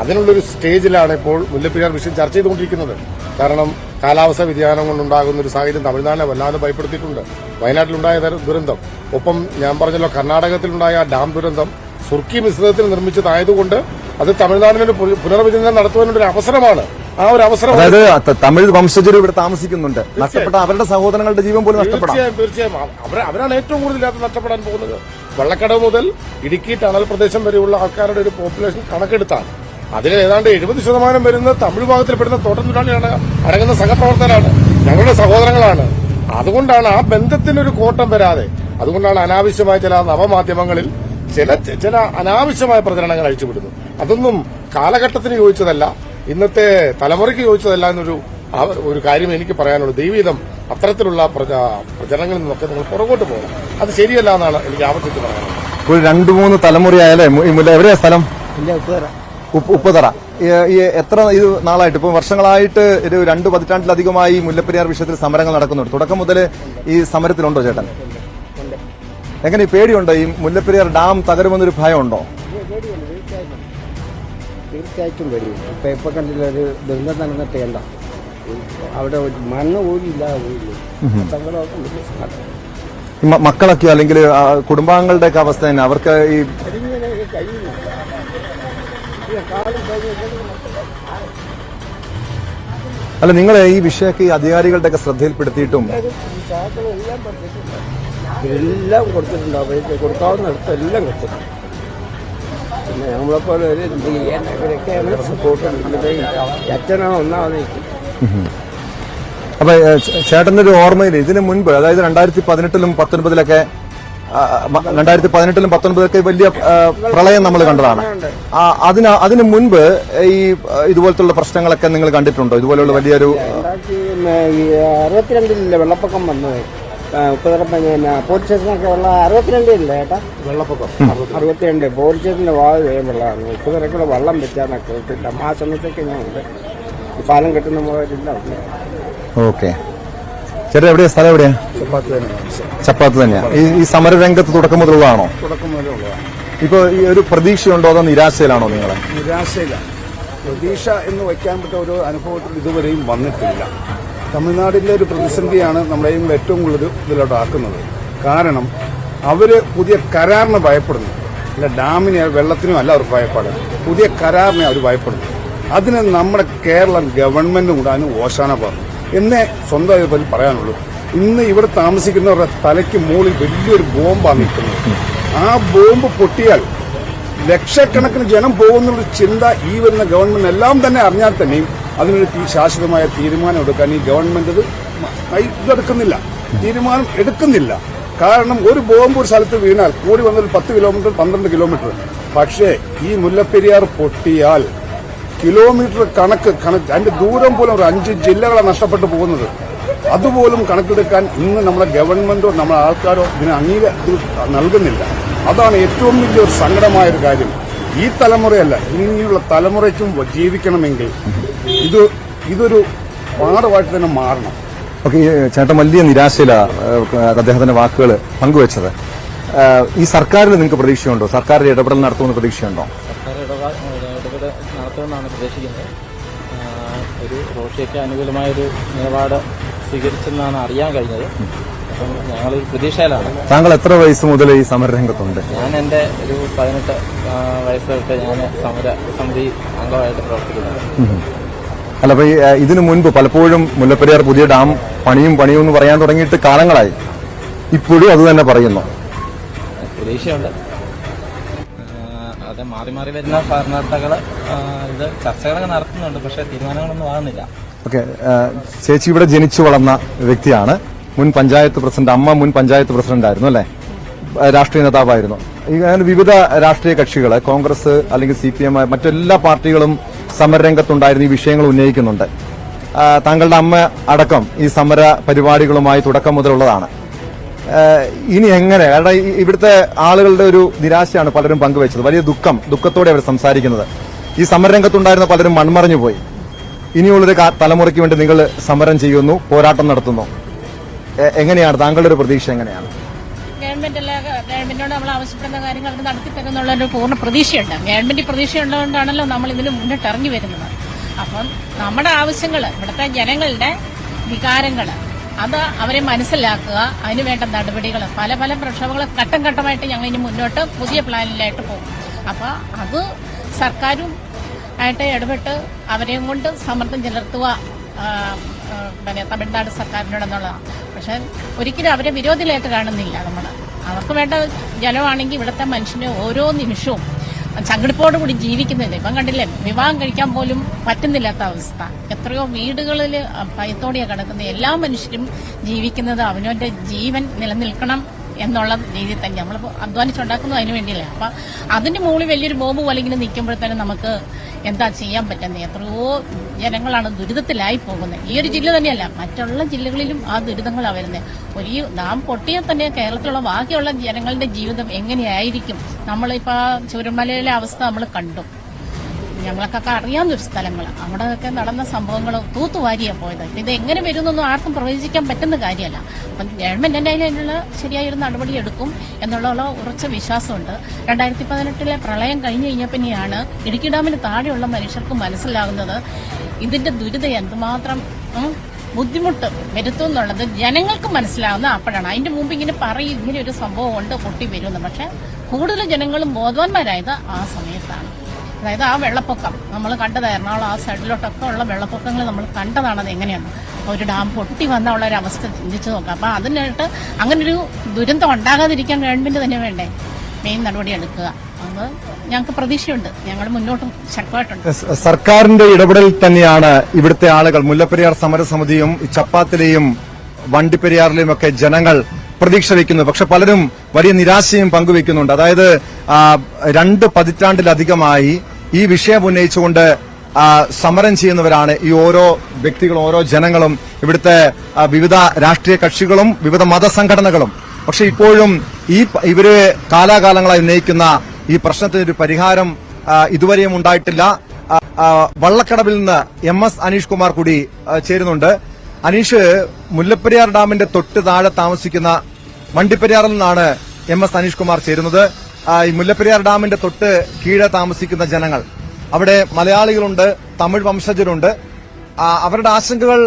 അതിനുള്ളൊരു സ്റ്റേജിലാണ് ഇപ്പോൾ മുല്ലപ്പെരിയാർ വിഷയം ചർച്ച ചെയ്തുകൊണ്ടിരിക്കുന്നത്. കാരണം കാലാവസ്ഥാ വ്യതിയാനം കൊണ്ടുണ്ടാകുന്ന ഒരു സാഹചര്യം തമിഴ്നാടിനെ വല്ലാതെ ഭയപ്പെടുത്തിയിട്ടുണ്ട്. വയനാട്ടിലുണ്ടായ ദുരന്തം, ഒപ്പം ഞാൻ പറഞ്ഞല്ലോ കർണാടകത്തിലുണ്ടായ ഡാം ദുരന്തം സുർക്കി മിശ്രിതത്തിൽ നിർമ്മിച്ചതായതുകൊണ്ട് അത് തമിഴ്നാടിനൊരു പുനർവിചിന്തനം നടത്തുവാനുള്ള അവസരമാണ്. ആ ഒരു അവസരം, അതായത് തമിഴ് വംശജർ ഇവിടെ താമസിക്കുന്നുണ്ട്, നഷ്ടപ്പെട്ട അവരുടെ സഹോദരങ്ങളുടെ ജീവൻ പോലും നഷ്ടപ്പെടാം. തീർച്ചയായും അവരാണ് ഏറ്റവും കൂടുതൽ നഷ്ടപ്പെടാൻ പോകുന്നത്. വള്ളക്കടവ് മുതൽ ഇടുക്കി ടണൽ പ്രദേശം വരെയുള്ള ആൾക്കാരുടെ ഒരു പോപ്പുലേഷൻ കണക്കെടുത്താണ്. അതിൽ ഏതാണ്ട് 70% വരുന്ന തമിഴ് ഭാഗത്തിൽപ്പെടുന്ന തോട്ടത്തൊഴിലാളിയാണ്, അടങ്ങുന്ന സഹപ്രവർത്തകരാണ്, ഞങ്ങളുടെ സഹോദരങ്ങളാണ്. അതുകൊണ്ടാണ് ആ ബന്ധത്തിനൊരു കോട്ടം വരാതെ, അതുകൊണ്ടാണ് അനാവശ്യമായ ചില നവമാധ്യമങ്ങളിൽ ചില അനാവശ്യമായ പ്രചരണങ്ങൾ അഴിച്ചുവിടുന്നു. അതൊന്നും കാലഘട്ടത്തിന് യോജിച്ചതല്ല, ഇന്നത്തെ തലമുറയ്ക്ക് യോജിച്ചതല്ല ഒരു കാര്യം എനിക്ക് പറയാനുള്ളൂ. ദൈവീതം അത്തരത്തിലുള്ള പ്രചരണങ്ങളിൽ നിന്നൊക്കെ നിങ്ങൾ പുറകോട്ട് പോകണം. അത് ശരിയല്ല എന്നാണ് എനിക്ക് ആവർത്തിച്ച് പറയാനുള്ളത്. ഒരു 2-3 തലമുറയായാലേ എവിടെയാ സ്ഥലം? ഉപ്പുതറ. എത്ര ഇത് നാളായിട്ട്, ഇപ്പൊ വർഷങ്ങളായിട്ട് ഒരു 2 പതിറ്റാണ്ടിലധികമായി മുല്ലപ്പെരിയാർ വിഷയത്തിൽ സമരങ്ങൾ നടക്കുന്നുണ്ട്. തുടക്കം മുതൽ ഈ സമരത്തിലുണ്ടോ ചേട്ടൻ? എങ്ങനെ പേടിയുണ്ടോ? ഈ മുല്ലപ്പെരിയാർ ഡാം തകരുമെന്നൊരു ഭയമുണ്ടോ? തീർച്ചയായിട്ടും പേടിയുണ്ട്. ഇപ്പൊ കണ്ടില്ല, ഒരു ദുരന്തം നടന്നിട്ട് കണ്ട അവിടെ മണ്ണ് പോലില്ല. മക്കളൊക്കെ അല്ലെങ്കിൽ കുടുംബാംഗങ്ങളുടെ ഒക്കെ അവസ്ഥ തന്നെ, അവർക്ക് ഈ അല്ല, നിങ്ങൾ ഈ വിഷയമൊക്കെ ഈ അധികാരികളുടെ ഒക്കെ ശ്രദ്ധയിൽപ്പെടുത്തിയിട്ടും എല്ലാം കൊടുത്തിട്ടുണ്ട്. അവർക്ക് കൊടുക്കാവുന്നിടത്ത് എല്ലാം കൊടുത്തിട്ടുണ്ട്. പിന്നെ നമ്മളെപ്പോലെ ഒരു ഇവരൊക്കെയാണ് സപ്പോർട്ട്. അച്ഛനാണ് ഒന്നാമത്. അപ്പൊ ചേട്ടന്റെ ഒരു ഓർമ്മയിൽ ഇതിനു മുൻപ്, അതായത് 2018-ലും 2019-ലൊക്കെ 2018-ലും 2019-ലൊക്കെ വലിയ പ്രളയം നമ്മൾ കണ്ടതാണ്. അതിനു മുൻപ് ഈ ഇതുപോലത്തുള്ള പ്രശ്നങ്ങളൊക്കെ നിങ്ങൾ കണ്ടിട്ടുണ്ടോ? ഇതുപോലെയുള്ള വലിയൊരു 62-ലെ വെള്ളപ്പൊക്കം വന്നത്, പോലീസ് സ്റ്റേഷനൊക്കെ ഉള്ള 62-ല്ലേ ചേട്ടാ വെള്ളപ്പൊക്കം? 62 പോലീസ് സ്റ്റേഷന്റെ വാതിൽ വരെ വെള്ളമാണ്. ഉപ്പുതറക്കുള്ള വെള്ളം വെച്ചാന്നൊക്കെ കിട്ടില്ല. ആ സമയത്തൊക്കെ ഞാൻ ഉണ്ട്. പാലം കെട്ടുന്ന പോയിട്ടില്ല. ഓക്കെ. ചേട്ടാ എവിടെയാ സ്ഥലം? എവിടെയാ? ചപ്പാത്ത് തന്നെയാ. ഈ സമരരംഗത്ത് തുടക്കം മുതലുള്ളതാണോ? തുടക്കം മുതലുള്ളതാണ്. ഇപ്പൊ ഈ ഒരു പ്രതീക്ഷയുണ്ടോ അതോ നിരാശയിലാണോ നിങ്ങൾ? നിരാശയിലാണ്. പ്രതീക്ഷ എന്ന് വയ്ക്കാൻ പറ്റിയ ഒരു അനുഭവത്തിൽ ഇതുവരെയും വന്നിട്ടില്ല. തമിഴ്നാടിന്റെ ഒരു പ്രതിസന്ധിയാണ് നമ്മളെയും ഏറ്റവും കൂടുതൽ ഇതിലോട്ടാക്കുന്നത്. കാരണം അവര് പുതിയ കരാറിന് ഭയപ്പെടുന്നു. അല്ല, ഡാമിന് വെള്ളത്തിനും അല്ല അവർക്ക് ഭയപ്പാട്, പുതിയ കരാറിനെ അവർ ഭയപ്പെടുന്നു. അതിന് നമ്മുടെ കേരളം ഗവൺമെന്റും കൂടെ അതിന് ഓശാന പറഞ്ഞു എന്നേ സ്വന്തമായി പറയാനുള്ളൂ. ഇന്ന് ഇവിടെ താമസിക്കുന്നവരുടെ തലയ്ക്ക് മുകളിൽ വലിയൊരു ബോംബാണ് നിൽക്കുന്നത്. ആ ബോംബ് പൊട്ടിയാൽ ലക്ഷക്കണക്കിന് ജനം പോകുന്നുള്ള ചിന്ത ഈ വരുന്ന ഗവൺമെന്റ് എല്ലാം തന്നെ അറിഞ്ഞാൽ തന്നെയും അതിനൊരു ശാശ്വതമായ തീരുമാനം എടുക്കാൻ ഈ ഗവൺമെന്റ് ഇതെടുക്കുന്നില്ല, തീരുമാനം എടുക്കുന്നില്ല. കാരണം ഒരു ബോംബ് ഒരു സ്ഥലത്ത് വീണാൽ കൂടി വന്നത് 10 കിലോമീറ്റർ 12 കിലോമീറ്റർ. പക്ഷേ ഈ മുല്ലപ്പെരിയാർ പൊട്ടിയാൽ കിലോമീറ്റർ കണക്ക് അതിന്റെ ദൂരം പോലും ഒരു 5 ജില്ലകളാണ് നഷ്ടപ്പെട്ടു പോകുന്നത്. അതുപോലും കണക്കെടുക്കാൻ ഇന്ന് നമ്മളെ ഗവൺമെന്റോ നമ്മളെ ആൾക്കാരോ ഇതിന് അംഗീകാരം നൽകുന്നില്ല. അതാണ് ഏറ്റവും വലിയൊരു സങ്കടമായൊരു കാര്യം. ഈ തലമുറയല്ല, ഇനിയുള്ള തലമുറയ്ക്കും ജീവിക്കണമെങ്കിൽ ഇതൊരു പാഠമായിട്ട് തന്നെ മാറണം. ഓക്കെ. ചേട്ടൻ വലിയ നിരാശയിലാണ് അദ്ദേഹത്തിന്റെ വാക്കുകൾ പങ്കുവച്ചത്. ഈ സർക്കാരിൽ നിങ്ങൾക്ക് പ്രതീക്ഷയുണ്ടോ? സർക്കാർ ഇടപെടൽ നടത്തുമെന്ന് പ്രതീക്ഷയുണ്ടോ? സർക്കാർ ഇടപെടൽ നടത്തുമെന്നാണ് പ്രതീക്ഷിക്കുന്നത്. ഒരു റോഷിക്ക് അനുകൂലമായൊരു നിലപാട് സ്വീകരിച്ചെന്നാണ് അറിയാൻ കഴിഞ്ഞത്. അപ്പം ഞങ്ങൾ പ്രതീക്ഷയിലാണ്. താങ്കൾ എത്ര വയസ്സ് മുതൽ ഈ സമരരംഗത്തുണ്ട്? ഞാൻ എൻ്റെ ഒരു 18 വയസ്സ് തൊട്ട് ഞാൻ സമര സമിതി അംഗമായിട്ട് പ്രവർത്തിക്കുന്നുണ്ട്. അല്ല, അപ്പൊ ഇതിനു മുൻപ് പലപ്പോഴും മുല്ലപ്പെരിയാർ പുതിയ ഡാം പണിയും എന്ന് പറയാൻ തുടങ്ങിയിട്ട് കാലങ്ങളായി. ഇപ്പോഴും അത് തന്നെ പറയുന്നു. പ്രതീക്ഷയുണ്ട്. അത് മാറി മാറി വരുന്ന ഭരണകർത്താക്കൾ ഇത് ചർച്ചകളൊക്കെ നടത്തുന്നുണ്ട്, പക്ഷേ തീരുമാനങ്ങളൊന്നും ആകുന്നില്ല. ഓക്കെ, ചേച്ചി ഇവിടെ ജനിച്ചു വളർന്ന വ്യക്തിയാണ്. മുൻ പഞ്ചായത്ത് പ്രസിഡന്റ്, അമ്മ മുൻ പഞ്ചായത്ത് പ്രസിഡന്റ് ആയിരുന്നു അല്ലെ, രാഷ്ട്രീയ നേതാവായിരുന്നു. അങ്ങനെ വിവിധ രാഷ്ട്രീയ കക്ഷികൾ, കോൺഗ്രസ് അല്ലെങ്കിൽ CPM, മറ്റെല്ലാ പാർട്ടികളും സമരരംഗത്തുണ്ടായിരുന്ന ഈ വിഷയങ്ങൾ ഉന്നയിക്കുന്നുണ്ട്. താങ്കളുടെ അമ്മ അടക്കം ഈ സമര പരിപാടികളുമായി തുടക്കം മുതലുള്ളതാണ്. ഇനി എങ്ങനെ, കാരണം ഇവിടുത്തെ ആളുകളുടെ ഒരു നിരാശയാണ് പലരും പങ്കുവച്ചത്. വലിയ ദുഃഖത്തോടെ അവർ സംസാരിക്കുന്നത്. ഈ സമരരംഗത്തുണ്ടായിരുന്ന പലരും മൺമറഞ്ഞു പോയി. ഇനിയുള്ളൊരു തലമുറയ്ക്ക് വേണ്ടി നിങ്ങൾ സമരം ചെയ്യുന്നു, പോരാട്ടം നടത്തുന്നു. എങ്ങനെയാണ് താങ്കളുടെ ഒരു പ്രതീക്ഷ? എങ്ങനെയാണ്? ഗവൺമെന്റിനോട് നമ്മൾ ആവശ്യപ്പെടുന്ന കാര്യങ്ങൾ അവർ നടത്തിത്തരുന്നുള്ള ഒരു പൂർണ്ണ പ്രതീക്ഷയുണ്ട്. ഗവൺമെന്റ് പ്രതീക്ഷയുള്ളതുകൊണ്ടാണല്ലോ നമ്മൾ ഇതിന് മുന്നിട്ട് ഇറങ്ങി വരുന്നത്. അപ്പം നമ്മുടെ ആവശ്യങ്ങൾ, ഇവിടുത്തെ ജനങ്ങളുടെ വികാരങ്ങൾ, അത് അവരെ മനസ്സിലാക്കുക, അതിനുവേണ്ട നടപടികൾ, പല പല പ്രക്ഷോഭങ്ങൾ ഘട്ടം ഘട്ടമായിട്ട് ഞങ്ങൾ ഇനി മുന്നോട്ട് പുതിയ പ്ലാനിലായിട്ട് പോകും. അപ്പോൾ അത് സർക്കാരും ആയിട്ട് ഇടപെട്ട് അവരെയും കൊണ്ട് സമ്മർദ്ദം ചെലുത്തുക തമിഴ്നാട് സർക്കാരിനോടെന്നുള്ളതാണ്. പക്ഷെ ഒരിക്കലും അവരെ വിരോധികളായിട്ട് കാണുന്നില്ല നമ്മൾ. അവർക്ക് വേണ്ട ജലമാണെങ്കിൽ ഇവിടുത്തെ മനുഷ്യന് ഓരോ നിമിഷവും ചങ്കിടിപ്പോടുകൂടി ജീവിക്കുന്നില്ല. ഇപ്പം കണ്ടില്ലേ, വിവാഹം കഴിക്കാൻ പോലും പറ്റുന്നില്ലാത്ത അവസ്ഥ. എത്രയോ വീടുകളിൽ ഭയത്തോടെയാണ് കിടക്കുന്നത്. എല്ലാ മനുഷ്യരും ജീവിക്കുന്നത് അവനവന്റെ ജീവൻ നിലനിൽക്കണം എന്നുള്ള രീതിയിൽ തന്നെ നമ്മൾ അധ്വാനിച്ചുണ്ടാക്കുന്നത് അതിന് വേണ്ടിയല്ലേ. അപ്പൊ അതിന്റെ മുകളിൽ വലിയൊരു ബോംബ് പോലെ ഇങ്ങനെ നിൽക്കുമ്പോഴത്തേനും നമുക്ക് എന്താ ചെയ്യാൻ പറ്റുന്നത്? എത്രയോ ജനങ്ങളാണ് ദുരിതത്തിലായി പോകുന്നത്. ഈ ഒരു ജില്ല തന്നെയല്ല, മറ്റുള്ള ജില്ലകളിലും ആ ദുരിതങ്ങളാണ് വരുന്നത്. ഒരു ഡാം പൊട്ടിയാൽ തന്നെ കേരളത്തിലുള്ള ബാക്കിയുള്ള ജനങ്ങളുടെ ജീവിതം എങ്ങനെയായിരിക്കും? നമ്മളിപ്പോൾ ചുരമലയിലെ അവസ്ഥ നമ്മൾ കണ്ടു. ഞങ്ങൾക്കൊക്കെ അറിയാവുന്നൊരു സ്ഥലങ്ങൾ, അവിടെയൊക്കെ നടന്ന സംഭവങ്ങൾ തൂത്തുവാരിയാണ് പോയത്. ഇത് എങ്ങനെ വരുമെന്നൊന്നും ആർക്കും പ്രവചിക്കാൻ പറ്റുന്ന കാര്യമല്ല. അപ്പം ഗവൺമെന്റ് അതിനുള്ള ശരിയായൊരു നടപടി എടുക്കും എന്നുള്ള ഉറച്ച വിശ്വാസമുണ്ട്. 2018 പ്രളയം കഴിഞ്ഞു കഴിഞ്ഞപ്പിന്നെയാണ് ഇടുക്കി ഡാമിന് താഴെയുള്ള മനുഷ്യർക്ക് മനസ്സിലാകുന്നത് ഇതിന്റെ ദുരിതം എന്തുമാത്രം ബുദ്ധിമുട്ട് വരുത്തും എന്നുള്ളത് ജനങ്ങൾക്ക് മനസ്സിലാവുന്ന അപ്പോഴാണ്. അതിന്റെ മുമ്പ് ഇങ്ങനെ പറയും ഇങ്ങനെ ഒരു സംഭവം ഉണ്ട്, പൊട്ടി വരുമെന്ന്. പക്ഷെ കൂടുതൽ ജനങ്ങളും ബോധവാന്മാരായത് ആ സമയത്താണ്. അതായത് ആ വെള്ളപ്പൊക്കം നമ്മൾ കണ്ടത്, എറണാകുളം ആ സൈഡിലോട്ടൊക്കെ ഉള്ള വെള്ളപ്പൊക്കങ്ങൾ നമ്മൾ കണ്ടതാണത് എങ്ങനെയാണ്. ഒരു ഡാം പൊട്ടി വന്ന ഉള്ളൊരവസ്ഥ ചിന്തിച്ചു നോക്കാം. അപ്പം അതിനായിട്ട് അങ്ങനൊരു ദുരന്തം ഉണ്ടാകാതിരിക്കാൻ ഗവൺമെന്റ് തന്നെ വേണ്ടേ മെയിൻ നടപടി എടുക്കുക. അത് ഞങ്ങൾക്ക് പ്രതീക്ഷയുണ്ട്. ഞങ്ങൾ മുന്നോട്ടും ശക്തമായിട്ടുണ്ട്. സർക്കാരിന്റെ ഇടപെടൽ തന്നെയാണ് ഇവിടുത്തെ ആളുകൾ, മുല്ലപ്പെരിയാർ സമരസമിതിയും ചപ്പാത്തിലെയും വണ്ടിപ്പെരിയാറിലെയും ഒക്കെ ജനങ്ങൾ പ്രതീക്ഷ വയ്ക്കുന്നു. പക്ഷെ പലരും വലിയ നിരാശയും പങ്കുവെക്കുന്നുണ്ട്. അതായത് 2 പതിറ്റാണ്ടിലധികമായി ഈ വിഷയം ഉന്നയിച്ചുകൊണ്ട് സമരം ചെയ്യുന്നവരാണ് ഈ ഓരോ വ്യക്തികളും, ഓരോ ജനങ്ങളും, ഇവിടുത്തെ വിവിധ രാഷ്ട്രീയ കക്ഷികളും വിവിധ മതസംഘടനകളും. പക്ഷെ ഇപ്പോഴും ഇവര് കാലാകാലങ്ങളായി ഉന്നയിക്കുന്ന ഈ പ്രശ്നത്തിനൊരു പരിഹാരം ഇതുവരെയും ഉണ്ടായിട്ടില്ല. വള്ളക്കടവിൽ നിന്ന് MS അനീഷ് കുമാർ കൂടി ചേരുന്നുണ്ട്. അനീഷ്, മുല്ലപ്പെരിയാർ ഡാമിന്റെ തൊട്ട് താഴെ താമസിക്കുന്ന വണ്ടിപ്പെരിയാറിൽ നിന്നാണ് MS അനീഷ് കുമാർ ചേരുന്നത്. ഈ മുല്ലപ്പെരിയാർ ഡാമിന്റെ തൊട്ട് കീഴെ താമസിക്കുന്ന ജനങ്ങൾ, അവിടെ മലയാളികളുണ്ട്, തമിഴ് വംശജരുണ്ട്. അവരുടെ ആശങ്കകൾ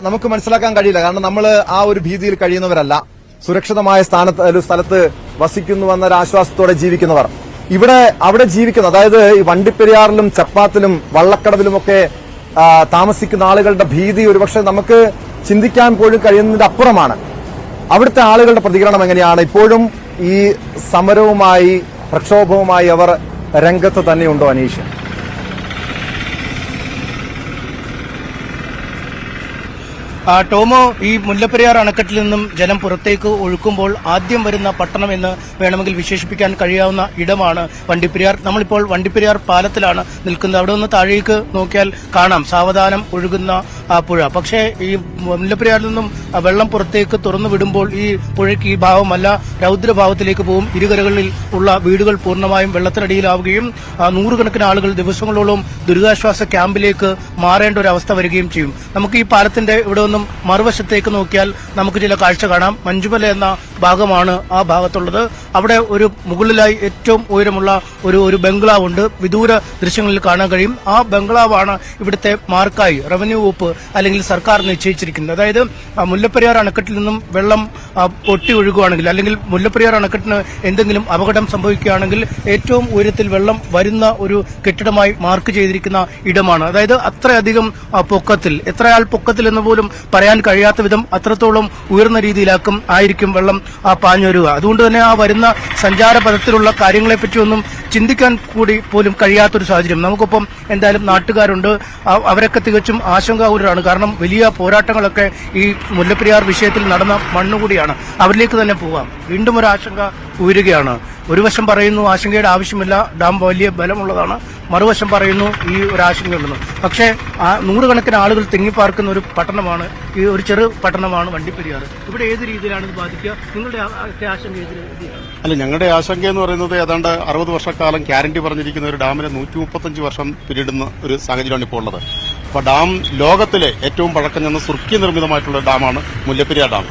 നമുക്ക് മനസ്സിലാക്കാൻ കഴിയില്ല. കാരണം നമ്മൾ ആ ഒരു ഭീതിയിൽ കഴിയുന്നവരല്ല. സുരക്ഷിതമായ സ്ഥലത്ത് വസിക്കുന്നുവെന്നൊരു ആശ്വാസത്തോടെ ജീവിക്കുന്നവർ അവിടെ ജീവിക്കുന്നു. അതായത് ഈ വണ്ടിപ്പെരിയാറിലും ചപ്പാത്തിലും വള്ളക്കടവിലുമൊക്കെ താമസിക്കുന്ന ആളുകളുടെ ഭീതി ഒരുപക്ഷെ നമുക്ക് ചിന്തിക്കാൻ പോലും കഴിയുന്നതിന്റെ അപ്പുറമാണ്. അവിടുത്തെ ആളുകളുടെ പ്രതികരണം എങ്ങനെയാണ്? ഇപ്പോഴും ഈ സമരവുമായി, പ്രക്ഷോഭവുമായി അവർ രംഗത്ത് തന്നെയുണ്ടോ അനീഷ്? ടോമോ, ഈ മുല്ലപ്പെരിയാർ അണക്കെട്ടിൽ നിന്നും ജലം പുറത്തേക്ക് ഒഴുക്കുമ്പോൾ ആദ്യം വരുന്ന പട്ടണം എന്ന് വേണമെങ്കിൽ വിശേഷിപ്പിക്കാൻ കഴിയാവുന്ന ഇടമാണ് വണ്ടിപ്പെരിയാർ. നമ്മളിപ്പോൾ വണ്ടിപ്പെരിയാർ പാലത്തിലാണ് നിൽക്കുന്നത്. അവിടെ നിന്ന് താഴേക്ക് നോക്കിയാൽ കാണാം സാവധാനം ഒഴുകുന്ന പുഴ. പക്ഷേ ഈ മുല്ലപ്പെരിയാറിൽ നിന്നും വെള്ളം പുറത്തേക്ക് തുറന്നു വിടുമ്പോൾ ഈ പുഴയ്ക്ക് ഈ ഭാവമല്ല, രൗദ്രഭാവത്തിലേക്ക് പോകും. ഇരുകരകളിൽ ഉള്ള വീടുകൾ പൂർണ്ണമായും വെള്ളത്തിനടിയിലാവുകയും നൂറുകണക്കിന് ആളുകൾ ദിവസങ്ങളോളം ദുരിതാശ്വാസ ക്യാമ്പിലേക്ക് മാറേണ്ട ഒരു അവസ്ഥ വരികയും ചെയ്യും. നമുക്ക് ഈ പാലത്തിന്റെ ഇവിടെ നിന്നും മറുവശത്തേക്ക് നോക്കിയാൽ നമുക്ക് ചില കാഴ്ച കാണാം. മഞ്ചുമല എന്ന ഭാഗമാണ് ആ ഭാഗത്തുള്ളത്. അവിടെ ഒരു മുകളിലായി ഏറ്റവും ഉയരമുള്ള ഒരു ബംഗ്ലാവ് ഉണ്ട്. വിദൂര ദൃശ്യങ്ങളിൽ കാണാൻ കഴിയും. ആ ബംഗ്ലാവാണ് ഇവിടുത്തെ മാർക്കായി റവന്യൂ വകുപ്പ് അല്ലെങ്കിൽ സർക്കാർ നിശ്ചയിച്ചിരിക്കുന്നത്. അതായത് മുല്ലപ്പെരിയാർ അണക്കെട്ടിൽ നിന്നും വെള്ളം പൊട്ടി ഒഴുകുകയാണെങ്കിൽ അല്ലെങ്കിൽ മുല്ലപ്പെരിയാർ അണക്കെട്ടിന് എന്തെങ്കിലും അപകടം സംഭവിക്കുകയാണെങ്കിൽ ഏറ്റവും ഉയരത്തിൽ വെള്ളം വരുന്ന ഒരു കെട്ടിടമായി മാർക്ക് ചെയ്തിരിക്കുന്ന ഇടമാണ്. അതായത് അത്രയധികം പൊക്കത്തിൽ, എത്രയാൾ പൊക്കത്തിൽ എന്ന് പോലും പറയാൻ കഴിയാത്ത വിധം അത്രത്തോളം ഉയർന്ന രീതിയിലാക്കും ആയിരിക്കും വെള്ളം പാഞ്ഞു വരിക. അതുകൊണ്ട് തന്നെ ആ വരുന്ന സഞ്ചാരപഥത്തിലുള്ള കാര്യങ്ങളെപ്പറ്റിയൊന്നും ചിന്തിക്കാൻ കൂടി പോലും കഴിയാത്തൊരു സാഹചര്യം. നമുക്കൊപ്പം എന്തായാലും നാട്ടുകാരുണ്ട്. അവരൊക്കെ തികച്ചും ആശങ്കാകുലരാണ്. കാരണം വലിയ പോരാട്ടങ്ങളൊക്കെ ഈ മുല്ലപ്പെരിയാർ വിഷയത്തിൽ നടന്ന മണ്ണുകൂടിയാണ്. അവരിലേക്ക് തന്നെ പോവാം. വീണ്ടും ഒരു ആശങ്ക ഉയരുകയാണ്. ഒരു വശം പറയുന്നു ആശങ്കയുടെ ആവശ്യമില്ല, ഡാം വലിയ ബലമുള്ളതാണ്. മറുവശം പറയുന്നു ഈ ഒരു ആശങ്കയുണ്ടെന്ന്. പക്ഷേ നൂറുകണക്കിന് ആളുകൾ തിങ്ങിപ്പാർക്കുന്ന ഒരു പട്ടണമാണ്, ഈ ഒരു ചെറു പട്ടണമാണ് വണ്ടിപ്പെരിയാർ. ഇവിടെ ഏത് രീതിയിലാണ് ഇത് ബാധിക്കുക? നിങ്ങളുടെ ആശങ്ക ഏത് രീതിയിലാണ്? അല്ല, ഞങ്ങളുടെ ആശങ്ക എന്ന് പറയുന്നത് ഏതാണ്ട് 60 വർഷക്കാലം ഗ്യാരണ്ടി പറഞ്ഞിരിക്കുന്ന ഒരു ഡാമിന് 135 വർഷം പിന്നിടുന്ന ഒരു സാഹചര്യമാണ് ഇപ്പോൾ ഉള്ളത്. അപ്പോൾ ഡാം ലോകത്തിലെ ഏറ്റവും പഴക്കം ചെന്ന സുർക്കി നിർമ്മിതമായിട്ടുള്ള ഡാമാണ് മുല്ലപ്പെരിയാർ ഡാം.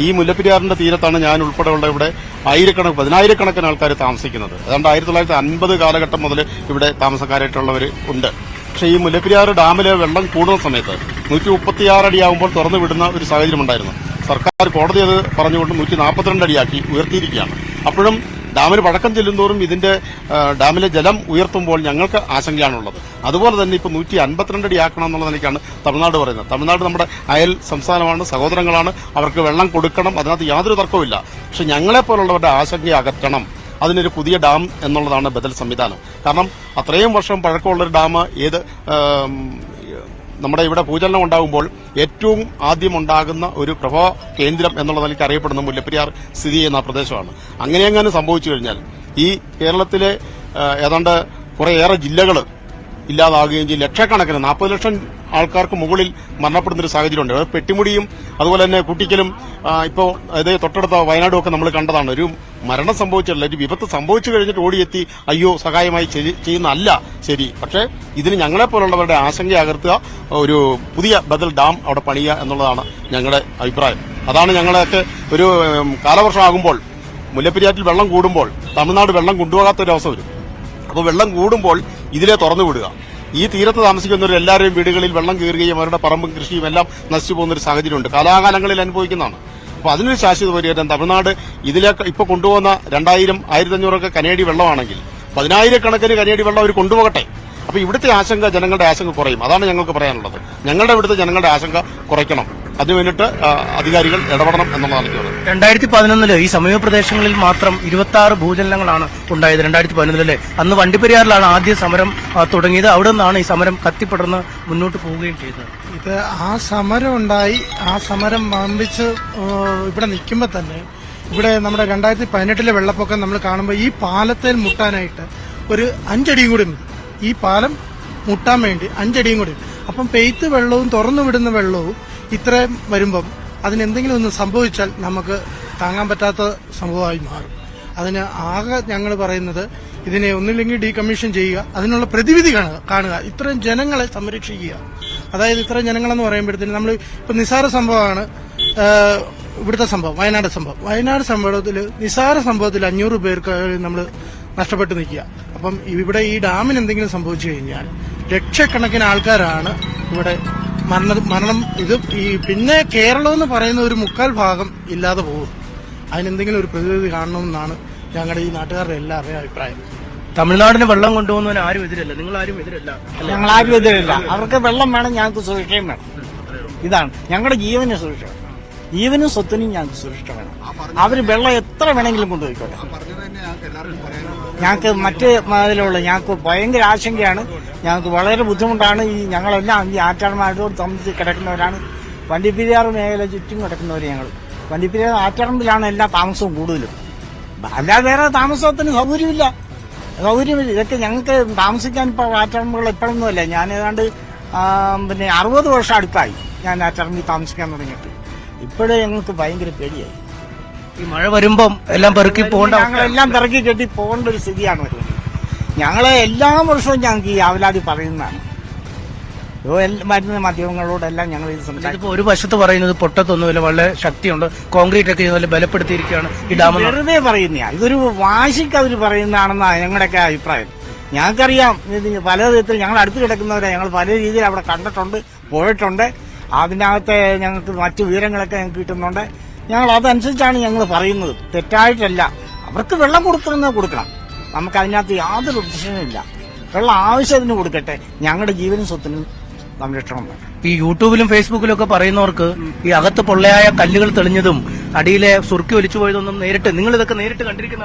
ഈ മുല്ലപ്പെരിയാറിന്റെ തീരത്താണ് ഞാൻ ഉൾപ്പെടെയുള്ള ഇവിടെ പതിനായിരക്കണക്കിന് ആൾക്കാർ താമസിക്കുന്നത്. ഏതാണ്ട് 1950 കാലഘട്ടം മുതൽ ഇവിടെ താമസക്കാരായിട്ടുള്ളവർ ഉണ്ട്. പക്ഷേ ഈ മുല്ലപ്പെരിയാർ ഡാമിലെ വെള്ളം കൂടുന്ന സമയത്ത് 136 അടിയാകുമ്പോൾ തുറന്നു വിടുന്ന ഒരു സാഹചര്യം ഉണ്ടായിരുന്നു. സർക്കാർ കോടതി അത് പറഞ്ഞുകൊണ്ട് 142 അടിയാക്കി ഉയർത്തിയിരിക്കുകയാണ്. അപ്പോഴും ഡാമിന് പഴക്കം ചെല്ലുന്തോറും ഇതിന്റെ ഡാമിലെ ജലം ഉയർത്തുമ്പോൾ ഞങ്ങൾക്ക് ആശങ്കയാണുള്ളത്. അതുപോലെ തന്നെ ഇപ്പോൾ 152 അടി ആക്കണം എന്നുള്ള നിലയ്ക്കാണ് തമിഴ്നാട് പറയുന്നത്. തമിഴ്നാട് നമ്മുടെ അയൽ സംസ്ഥാനമാണ്, സഹോദരങ്ങളാണ്, അവർക്ക് വെള്ളം കൊടുക്കണം, അതിനകത്ത് യാതൊരു തർക്കവുമില്ല. പക്ഷെ ഞങ്ങളെപ്പോലുള്ളവരുടെ ആശങ്ക അകറ്റണം. അതിനൊരു പുതിയ ഡാം എന്നുള്ളതാണ് ബദൽ സംവിധാനം. കാരണം അത്രയും വർഷം പഴക്കമുള്ളൊരു ഡാം നമ്മുടെ ഇവിടെ ഭൂചലനം ഉണ്ടാകുമ്പോൾ ഏറ്റവും ആദ്യം ഉണ്ടാകുന്ന ഒരു പ്രഭവ കേന്ദ്രം എന്നുള്ള നിലയ്ക്ക് അറിയപ്പെടുന്ന മുല്ലപ്പെരിയാർ സ്ഥിതി ചെയ്യുന്ന പ്രദേശമാണ്. അങ്ങനെയെങ്ങനെ സംഭവിച്ചു കഴിഞ്ഞാൽ ഈ കേരളത്തിലെ ഏതാണ്ട് കുറേയേറെ ജില്ലകൾ ഇല്ലാതാകുകയും ചെയ്യും. ലക്ഷക്കണക്കിന് 40 ലക്ഷം ആൾക്കാർക്ക് മുകളിൽ മരണപ്പെടുന്നൊരു സാഹചര്യമുണ്ട്. പെട്ടിമുടിയും അതുപോലെ തന്നെ കുട്ടിക്കലും ഇപ്പോൾ ഇതേ തൊട്ടടുത്ത വയനാടും ഒക്കെ നമ്മൾ കണ്ടതാണ്. ഒരു മരണം സംഭവിച്ചിട്ടില്ല, ഒരു വിപത്ത് സംഭവിച്ചു കഴിഞ്ഞിട്ട് ഓടിയെത്തി അയ്യോ സഹായമായി ചെയ്യുന്ന അല്ല ശരി. പക്ഷേ ഇതിന് ഞങ്ങളെപ്പോലുള്ളവരുടെ ആശങ്ക അകർത്തുക, ഒരു പുതിയ ബദൽ ഡാം അവിടെ പണിയുക എന്നുള്ളതാണ് ഞങ്ങളുടെ അഭിപ്രായം. അതാണ് ഞങ്ങളൊക്കെ ഒരു കാലവർഷമാകുമ്പോൾ മുല്ലപ്പെരിയാറ്റിൽ വെള്ളം കൂടുമ്പോൾ തമിഴ്നാട് വെള്ളം കൊണ്ടുപോകാത്തൊരവസ്ഥ വരും. അപ്പോൾ വെള്ളം കൂടുമ്പോൾ ഇതിലെ തുറന്നു വിടുക. ഈ തീരത്ത് താമസിക്കുന്നവർ എല്ലാവരുടെയും വീടുകളിൽ വെള്ളം കയറുകയും അവരുടെ പറമ്പും കൃഷിയും എല്ലാം നശിച്ചു പോകുന്നൊരു സാഹചര്യമുണ്ട്. കാലാകാലങ്ങളിൽ അനുഭവിക്കുന്നതാണ്. അപ്പോൾ അതിനൊരു ശാശ്വത പരിഹാരം തമിഴ്നാട് ഇതിലേക്ക് ഇപ്പോൾ കൊണ്ടുപോകുന്ന 2000, 1500 കനേഡി വെള്ളമാണെങ്കിൽ 10,000 കനേഡി വെള്ളം അവർ കൊണ്ടുപോകട്ടെ. അപ്പോൾ ഇവിടുത്തെ ആശങ്ക, ജനങ്ങളുടെ ആശങ്ക കുറയും. അതാണ് ഞങ്ങൾക്ക് പറയാനുള്ളത്. ഞങ്ങളുടെ ഇവിടുത്തെ ജനങ്ങളുടെ ആശങ്ക കുറയ്ക്കണം. അതിനു വേണ്ടിയിട്ട് അധികാരികൾ ഇടപെടണം എന്നുള്ളതാണ്. 2011 ഈ സമീപ പ്രദേശങ്ങളിൽ മാത്രം 26 ഭൂചലനങ്ങളാണ് ഉണ്ടായത്. 2011 അന്ന് വണ്ടിപ്പെരിയാറിലാണ് ആദ്യ സമരം തുടങ്ങിയത്. അവിടെ നിന്നാണ് ഈ സമരം കത്തിപ്പടർന്ന് മുന്നോട്ട് പോവുകയും ചെയ്തത്. ഇത് ആ സമരം ഉണ്ടായി, ആ സമരം വമ്പിച്ച് ഇവിടെ നിൽക്കുമ്പോൾ തന്നെ ഇവിടെ നമ്മുടെ 2018 വെള്ളപ്പൊക്കം നമ്മൾ കാണുമ്പോൾ ഈ പാലത്തിൽ മുട്ടാനായിട്ട് ഒരു 5 അടിയും കൂടി മതി. ഈ പാലം മുട്ടാൻ വേണ്ടി 5 അടിയും കൂടി. അപ്പം പെയ്ത്ത് വെള്ളവും തുറന്നു വിടുന്ന വെള്ളവും ഇത്രയും വരുമ്പം അതിനെന്തെങ്കിലും ഒന്ന് സംഭവിച്ചാൽ നമുക്ക് താങ്ങാൻ പറ്റാത്ത സംഭവമായി മാറും. അതിന് ആകെ ഞങ്ങൾ പറയുന്നത് ഇതിനെ ഒന്നില്ലെങ്കിൽ ഡീകമ്മീഷൻ ചെയ്യുക, അതിനുള്ള പ്രതിവിധി കാണുക, ഇത്രയും ജനങ്ങളെ സംരക്ഷിക്കുക. അതായത് ഇത്രയും ജനങ്ങളെന്ന് പറയുമ്പോഴത്തേന് നമ്മൾ ഇപ്പം നിസ്സാര സംഭവമാണ് ഇവിടുത്തെ സംഭവം, വയനാട് സംഭവത്തിൽ നിസ്സാര സംഭവത്തിൽ 500 പേർക്ക് നമ്മൾ നഷ്ടപ്പെട്ട് നിൽക്കുക. അപ്പം ഇവിടെ ഈ ഡാമിന് എന്തെങ്കിലും സംഭവിച്ചു കഴിഞ്ഞാൽ ലക്ഷക്കണക്കിന് ആൾക്കാരാണ് ഇവിടെ മരണം. ഇത് ഈ പിന്നെ കേരളം എന്ന് പറയുന്ന ഒരു 3/4 ഭാഗം ഇല്ലാതെ പോകും. അതിനെന്തെങ്കിലും ഒരു പ്രതിവിധി കാണണമെന്നാണ് ഞങ്ങളുടെ ഈ നാട്ടുകാരുടെ എല്ലാവരുടെയും അഭിപ്രായം. തമിഴ്നാടിന് വെള്ളം കൊണ്ടുപോകുന്നതിന് ആരും എതിരല്ല, നിങ്ങൾ ആരും എതിരല്ല. ഞങ്ങളാരും എതിരല്ല. അവർക്ക് വെള്ളം വേണം, ഞങ്ങൾക്ക് സുരക്ഷയും വേണം. ഇതാണ് ഞങ്ങളുടെ ജീവന് സുരക്ഷ വേണം. ജീവനും സ്വത്തിനും ഞങ്ങൾക്ക് സുരക്ഷ വേണം. അവർ വെള്ളം എത്ര വേണമെങ്കിലും കൊണ്ടുപോയിക്കോട്ടെ. ഞങ്ങൾക്ക് മറ്റ് ഇതിലുള്ള ഞങ്ങൾക്ക് ഭയങ്കര ആശങ്കയാണ്. ഞങ്ങൾക്ക് വളരെ ബുദ്ധിമുട്ടാണ്. ഞങ്ങളെല്ലാം ഈ ആറ്റാടന്മാരോട് സംബന്ധിച്ച് കിടക്കുന്നവരാണ്. വണ്ടിപ്പെരിയാർ മേഖല ചുറ്റും കിടക്കുന്നവർ ഞങ്ങൾ. വണ്ടിപ്പെരിയാർ ആറ്റാടമ്പിലാണ് എല്ലാ താമസവും കൂടുതലും. അല്ലാതെ വേറെ താമസത്തിന് സൗകര്യമില്ല. ഇതൊക്കെ ഞങ്ങൾക്ക് താമസിക്കാൻ ഇപ്പോൾ ആറ്റാടമ്പുകൾ എപ്പോഴൊന്നുമല്ല. ഞാൻ ഏതാണ്ട് 60 വർഷം അടുത്തായി ഞാൻ ആറ്റാടമ്പിൽ താമസിക്കാൻ തുടങ്ങിയിട്ട്. ഇപ്പോഴേ ഞങ്ങൾക്ക് ഭയങ്കര പേടിയായി. ഈ മഴ വരുമ്പം എല്ലാം പെറുക്കി പോകേണ്ട, ഞങ്ങളെല്ലാം പെറുക്കി കെട്ടി പോകേണ്ട ഒരു സ്ഥിതിയാണ് വരുന്നത്. ഞങ്ങളെ എല്ലാ വർഷവും ഞങ്ങൾക്ക് ഈ ആവലാതി പറയുന്നതാണ്. മരുന്ന് മാധ്യമങ്ങളോടെല്ലാം ഞങ്ങൾ ഇത് സംസാരിക്കും. ഇതിപ്പോ ഒരു വശത്ത് പറയുന്നത് പൊട്ടത്തൊന്നുമില്ല, വളരെ ശക്തിയുണ്ട്, കോൺക്രീറ്റ് ഒക്കെ ഇതുപോലെ ബലപ്പെടുത്തിയിരിക്കുകയാണ് ഈ ഡാം. വെറുതെ പറയുന്ന ഇതൊരു വാശിക്ക് അവർ പറയുന്നതാണെന്നാണ് ഞങ്ങളുടെയൊക്കെ അഭിപ്രായം. ഞങ്ങൾക്കറിയാം ഇത് പല വിധത്തിൽ ഞങ്ങൾ അടുത്ത് കിടക്കുന്നവരെ ഞങ്ങൾ പല രീതിയിൽ അവിടെ കണ്ടിട്ടുണ്ട്, പോയിട്ടുണ്ട്. അതിനകത്തെ ഞങ്ങൾക്ക് മറ്റു വിവരങ്ങളൊക്കെ ഞങ്ങൾക്ക് കിട്ടുന്നുണ്ട്. ഞങ്ങൾ അതനുസരിച്ചാണ് ഞങ്ങൾ പറയുന്നത്, തെറ്റായിട്ടല്ല. അവർക്ക് വെള്ളം കൊടുക്കണം. നമുക്ക് അതിനകത്ത് യാതൊരു പ്രശ്നമില്ല. വെള്ളം ആവശ്യത്തിന് കൊടുക്കട്ടെ. ഞങ്ങളുടെ ജീവനും സ്വത്തിനും സംരക്ഷണം വേണം. ഈ യൂട്യൂബിലും ഫേസ്ബുക്കിലും ഒക്കെ പറയുന്നവർക്ക് ഈ അകത്ത് പൊള്ളയായ കല്ലുകൾ തെളിഞ്ഞതും അടിയിലെ സുർക്കി ഒലിച്ചു പോയതൊന്നും നേരിട്ട് നിങ്ങൾ ഇതൊക്കെ നേരിട്ട്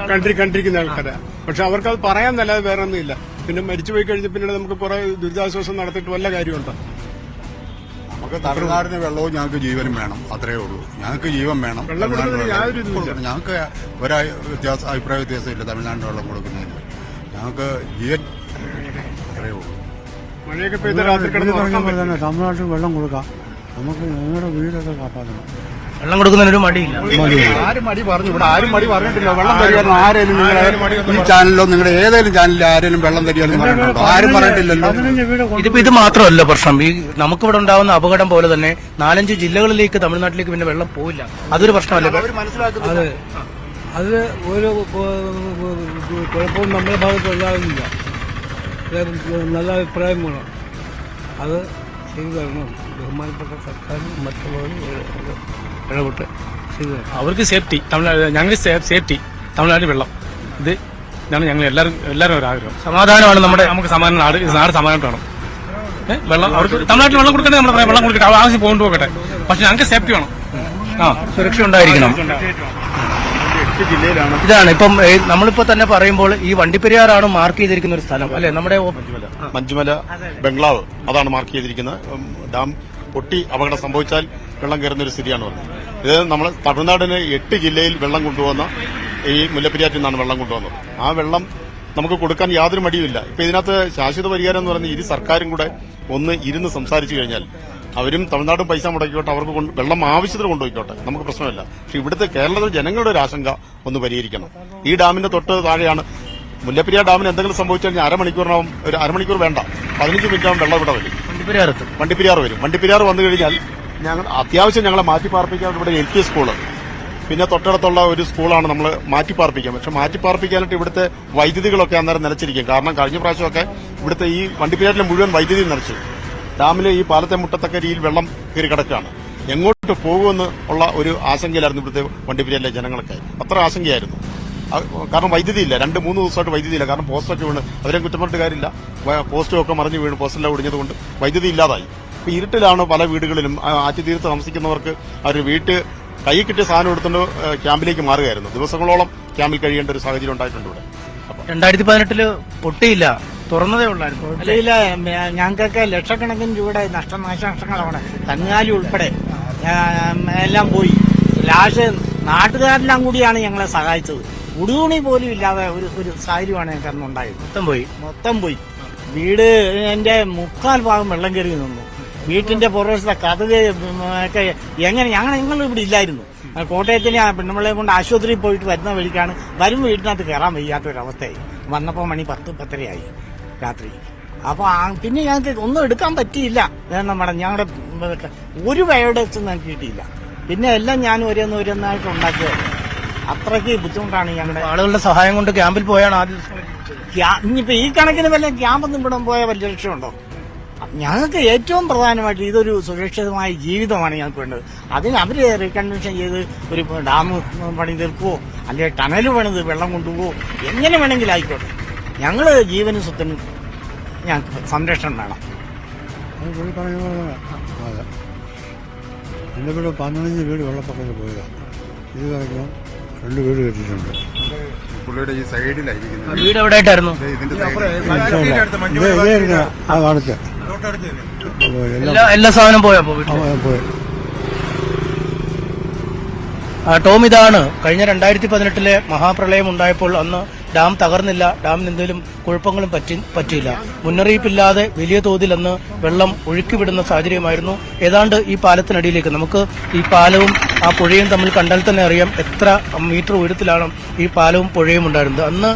കണ്ടിരിക്കുന്ന ആൾക്കാരാണ്. പക്ഷെ അവർക്കത് പറയാൻ നല്ലത് വേറെ ഒന്നുമില്ല. പിന്നെ മരിച്ചുപോയി കഴിഞ്ഞ പിന്നീട് നമുക്ക് കുറെ ദുരിതാശ്വാസം നടത്തിയിട്ട് വല്ല കാര്യമുണ്ടോ? നമുക്ക് തമിഴ്നാടിന് വെള്ളവും ഞങ്ങൾക്ക് ജീവനും വേണം, അത്രേ ഉള്ളൂ. ഞങ്ങൾക്ക് ജീവൻ വേണം. ഞങ്ങൾക്ക് അഭിപ്രായ വ്യത്യാസമില്ല തമിഴ്നാടിന് വെള്ളം കൊടുക്കുന്നതിന്. ഞങ്ങൾക്ക് ജീവൻ അത്രേ ഉള്ളൂ. മഴയൊക്കെ പെയ്ത രാത്രി കിടന്ന് തമിഴ്നാട്ടിൽ വെള്ളം കൊടുക്കാം. നമുക്ക് ഞങ്ങളുടെ വീടൊക്കെ കാപ്പാക്കണം. വെള്ളം കൊടുക്കുന്നതിനൊരു മടിയില്ല. ആരും മടി പറഞ്ഞു, ഇവിടെ ആരും മടി പറഞ്ഞിട്ടില്ല. വെള്ളം തരികയെന്ന് ആരെങ്കിലും ഈ ചാനലിലോ നിങ്ങളുടെ ഏതെങ്കിലും ചാനലിൽ ആരെങ്കിലും വെള്ളം തരികയെന്ന് പറഞ്ഞിട്ടുണ്ടോ? ആരും പറഞ്ഞിട്ടില്ലല്ലോ. ഇതിപ്പോ ഇത് മാത്രമല്ല പ്രശ്നം. ഈ നമുക്കിവിടെ ഉണ്ടാവുന്ന അപകടം പോലെ തന്നെ 4-5 ജില്ലകളിലേക്ക് തമിഴ്നാട്ടിലേക്ക് പിന്നെ വെള്ളം പോവില്ല. അതൊരു പ്രശ്നമല്ലേ? അതെ, അത് ഒരു കുഴപ്പവും നമ്മുടെ ഭാഗത്ത് ഉണ്ടാകുന്നില്ല. നല്ല അഭിപ്രായം വേണം. അത് ചെയ്തു തരണം. ബഹുമാനപ്പെട്ട സർക്കാരും മറ്റുള്ളവരും ഇടപെട്ട് ചെയ്തു തരണം. അവർക്ക് സേഫ്റ്റി, തമിഴ്നാട് ഞങ്ങൾക്ക് സേഫ്റ്റി, തമിഴ്നാട്ടിൽ വെള്ളം. ഇത് ഇതാണ് ഞങ്ങൾ എല്ലാവരും ഒരു ആഗ്രഹം. സമാധാനമാണ് നമുക്ക് സമാധാനം, നാട് സമാധാനം വേണം. വെള്ളം അവർക്ക് തമിഴ്നാട്ടിൽ വെള്ളം കൊടുക്കണേ, നമ്മൾ വെള്ളം കൊടുക്കട്ടെ, ആവശ്യം പോയിട്ട് പോകട്ടെ. പക്ഷെ ഞങ്ങൾക്ക് സേഫ്റ്റി വേണം, സുരക്ഷ ഉണ്ടായിരിക്കണം. ഇതാണ് ഇപ്പം നമ്മളിപ്പോ തന്നെ പറയുമ്പോൾ ഈ വണ്ടിപ്പെരിയാറാണ് മാർക്ക് ചെയ്തിരിക്കുന്ന ഒരു സ്ഥലം അല്ലെ? നമ്മുടെ മഞ്ജുമല ബംഗ്ലാവ് അതാണ് മാർക്ക് ചെയ്തിരിക്കുന്നത്. ഡാം പൊട്ടി അപകടം സംഭവിച്ചാൽ വെള്ളം കയറുന്ന ഒരു സ്ഥിതിയാണ് പറഞ്ഞത്. ഇത് നമ്മൾ തമിഴ്നാടിന് 8 ജില്ലയിൽ വെള്ളം കൊണ്ടുവന്ന ഈ മുല്ലപ്പെരിയാറ്റിൽ നിന്നാണ് വെള്ളം കൊണ്ടുവന്നത്. ആ വെള്ളം നമുക്ക് കൊടുക്കാൻ യാതൊരു മടിയുമില്ല. ഇപ്പൊ ഇതിനകത്ത് ശാശ്വത പരിഹാരം എന്ന് പറയുന്നത് ഇരു സർക്കാരും കൂടെ ഒന്ന് ഇരുന്ന് സംസാരിച്ചു കഴിഞ്ഞാൽ അവരും തമിഴ്നാടും പൈസ മുടക്കിക്കോട്ടെ, അവർക്ക് വെള്ളം ആവശ്യത്തിന് കൊണ്ടുപോയിക്കോട്ടെ, നമുക്ക് പ്രശ്നമില്ല. പക്ഷെ ഇവിടുത്തെ കേരളത്തിലെ ജനങ്ങളുടെ ഒരു ആശങ്ക ഒന്ന് പരിഹരിക്കണം. ഈ ഡാമിന്റെ തൊട്ട് താഴെയാണ് മുല്ലപ്പെരിയാർ ഡാമിന് എന്തെങ്കിലും സംഭവിച്ചു കഴിഞ്ഞാൽ ഒരു അരമണിക്കൂർ വേണ്ട, 15 മിനിറ്റാവും വെള്ളം ഇവിടെ വരും. വണ്ടിപ്പെരിയാർ വരും. വണ്ടിപ്പെരിയാർ വന്നു കഴിഞ്ഞാൽ അത്യാവശ്യം ഞങ്ങളെ മാറ്റിപ്പാർപ്പിക്കാൻ ഇവിടെ LP സ്കൂള്, പിന്നെ തൊട്ടടുത്തുള്ള ഒരു സ്കൂളാണ് നമ്മൾ മാറ്റിപ്പാർപ്പിക്കാം. പക്ഷെ മാറ്റിപ്പാർപ്പിക്കാനായിട്ട് ഇവിടുത്തെ വൈദ്യുതികളൊക്കെ അന്നേരം നിലച്ചിരിക്കും. കാരണം കഴിഞ്ഞ പ്രാവശ്യമൊക്കെ ഇവിടുത്തെ ഈ വണ്ടിപ്പെരിയാറിലെ മുഴുവൻ വൈദ്യുതി നിലച്ചു. ഡാമിലെ ഈ പാലത്തെ മുട്ടത്തക്ക രീതിയിൽ വെള്ളം കയറി കിടക്കുകയാണ്. എങ്ങോട്ട് പോകുമെന്ന് ഉള്ള ഒരു ആശങ്കയിലായിരുന്നു ഇവിടുത്തെ വണ്ടിപ്പെരിയാറിലെ ജനങ്ങളൊക്കെ. അത്ര ആശങ്കയായിരുന്നു. കാരണം വൈദ്യുതി ഇല്ല, 2-3 ദിവസമായിട്ട് വൈദ്യുതി ഇല്ല. കാരണം പോസ്റ്റൊക്കെ വീണ്, അവരെ കുറ്റം പറഞ്ഞിട്ട് കാര്യമില്ല, പോസ്റ്റും ഒക്കെ മറിഞ്ഞു വീണ്, പോസ്റ്റെല്ലാം ഒടിഞ്ഞതുകൊണ്ട് വൈദ്യുതി ഇല്ലാതായി. ഇപ്പൊ ഇരുട്ടിലാണ് പല വീടുകളിലും. ആറ്റുതീരത്ത് താമസിക്കുന്നവർക്ക് അവർ കൈ കിട്ടിയ സാധനം എടുത്തുകൊണ്ട് ക്യാമ്പിലേക്ക് മാറുകയായിരുന്നു. ദിവസങ്ങളോളം ക്യാമ്പിൽ കഴിയേണ്ട ഒരു സാഹചര്യം ഉണ്ടായിട്ടുണ്ട് ഇവിടെ. 2018 പൊട്ടിയില്ല, തുറന്നതേ ഉള്ളായിരുന്നു. ഇല്ല, ഞങ്ങൾക്കൊക്കെ ലക്ഷക്കണക്കിന് രൂപയുടെ നാശനഷ്ടങ്ങളാണ്. കന്നുകാലി ഉൾപ്പെടെ എല്ലാം പോയി. ലാസ്റ്റ് നാട്ടുകാരെല്ലാം കൂടിയാണ് ഞങ്ങളെ സഹായിച്ചത്. ഉടുതുണി പോലും ഇല്ലാതെ ഒരു സാഹചര്യമാണ് ഞങ്ങൾക്ക് അന്നുണ്ടായത്. മൊത്തം പോയി. വീട് എന്റെ 3/4 ഭാഗം വെള്ളം കയറി നിന്നു. വീട്ടിന്റെ പുറവശത്തെ കഥക് ഒക്കെ എങ്ങനെ ഞങ്ങൾ ഇവിടെ ഇല്ലായിരുന്നു. കോട്ടയത്തിന് പെണ്ണുമ്പിളയെ കൊണ്ട് ആശുപത്രിയിൽ പോയിട്ട് വരുന്ന വഴിക്കാണ് വീട്ടിനകത്ത് കയറാൻ വയ്യാത്തൊരവസ്ഥയായി. വന്നപ്പോൾ മണി 10-10:30 രാത്രി. അപ്പൊ പിന്നെ ഞങ്ങൾക്ക് ഒന്നും എടുക്കാൻ പറ്റിയില്ല. നമ്മുടെ ഞങ്ങളുടെ ഒരു ബയോഡക്സും ഞങ്ങൾക്ക് കിട്ടിയില്ല. പിന്നെ എല്ലാം ഞാൻ ഓരോന്നായിട്ട് ഉണ്ടാക്കിയത്. അത്രയ്ക്ക് ബുദ്ധിമുട്ടാണ് ഞങ്ങളുടെ. ആളുകളുടെ സഹായം കൊണ്ട് ക്യാമ്പിൽ പോയാണ് ആദ്യം. ഇനിയിപ്പോ ഈ കണക്കിന് വല്ല ക്യാമ്പൊന്നും ഇവിടെ പോയ വലിയ ലക്ഷ്യമുണ്ടോ? ഞങ്ങൾക്ക് ഏറ്റവും പ്രധാനമായിട്ട് ഇതൊരു സുരക്ഷിതമായ ജീവിതമാണ് ഞങ്ങൾക്ക് വേണ്ടത്. അതിന് അവര് റീകൺസ്ട്രക്ഷൻ ചെയ്ത് ഒരു ഡാം പണി തീർക്കുവോ അല്ലെങ്കിൽ ടണൽ പണിത് വെള്ളം കൊണ്ടുപോവോ എങ്ങനെ വേണമെങ്കിലും ആയിക്കോട്ടെ. ഞങ്ങള് ജീവനും സ്വത്തിനും ഞങ്ങൾക്ക് സംരക്ഷണം വേണം. എൻ്റെ വീട് 15 വീട് വെള്ളപ്പൊക്കത്തിൽ പോയതാണ്. ഇത് കഴിഞ്ഞാൽ 2 വീട് കെട്ടിയിട്ടുണ്ട്. പുള്ളിയുടെ ഈ സൈഡിലായിരിക്കുന്നത്. വീട് എവിടെയായിട്ടായിരുന്നു? എല്ലാ സാധനം പോയോ? പോയി. ടോം, ഇതാണ് കഴിഞ്ഞ 2018 മഹാപ്രളയം ഉണ്ടായപ്പോൾ അന്ന് ഡാം തകർന്നില്ല. ഡാമിന് എന്തെങ്കിലും കുഴപ്പങ്ങളും പറ്റിയില്ല. മുന്നറിയിപ്പില്ലാതെ വലിയ തോതിൽ അന്ന് വെള്ളം ഒഴുക്കിവിടുന്ന സാഹചര്യമായിരുന്നു. ഏതാണ്ട് ഈ പാലത്തിനടിയിലേക്ക് നമുക്ക് ഈ പാലവും ആ പുഴയും തമ്മിൽ കണ്ടാൽ തന്നെ അറിയാം എത്ര മീറ്റർ ഉയരത്തിലാണ് ഈ പാലവും പുഴയും ഉണ്ടായിരുന്നത്. അന്ന്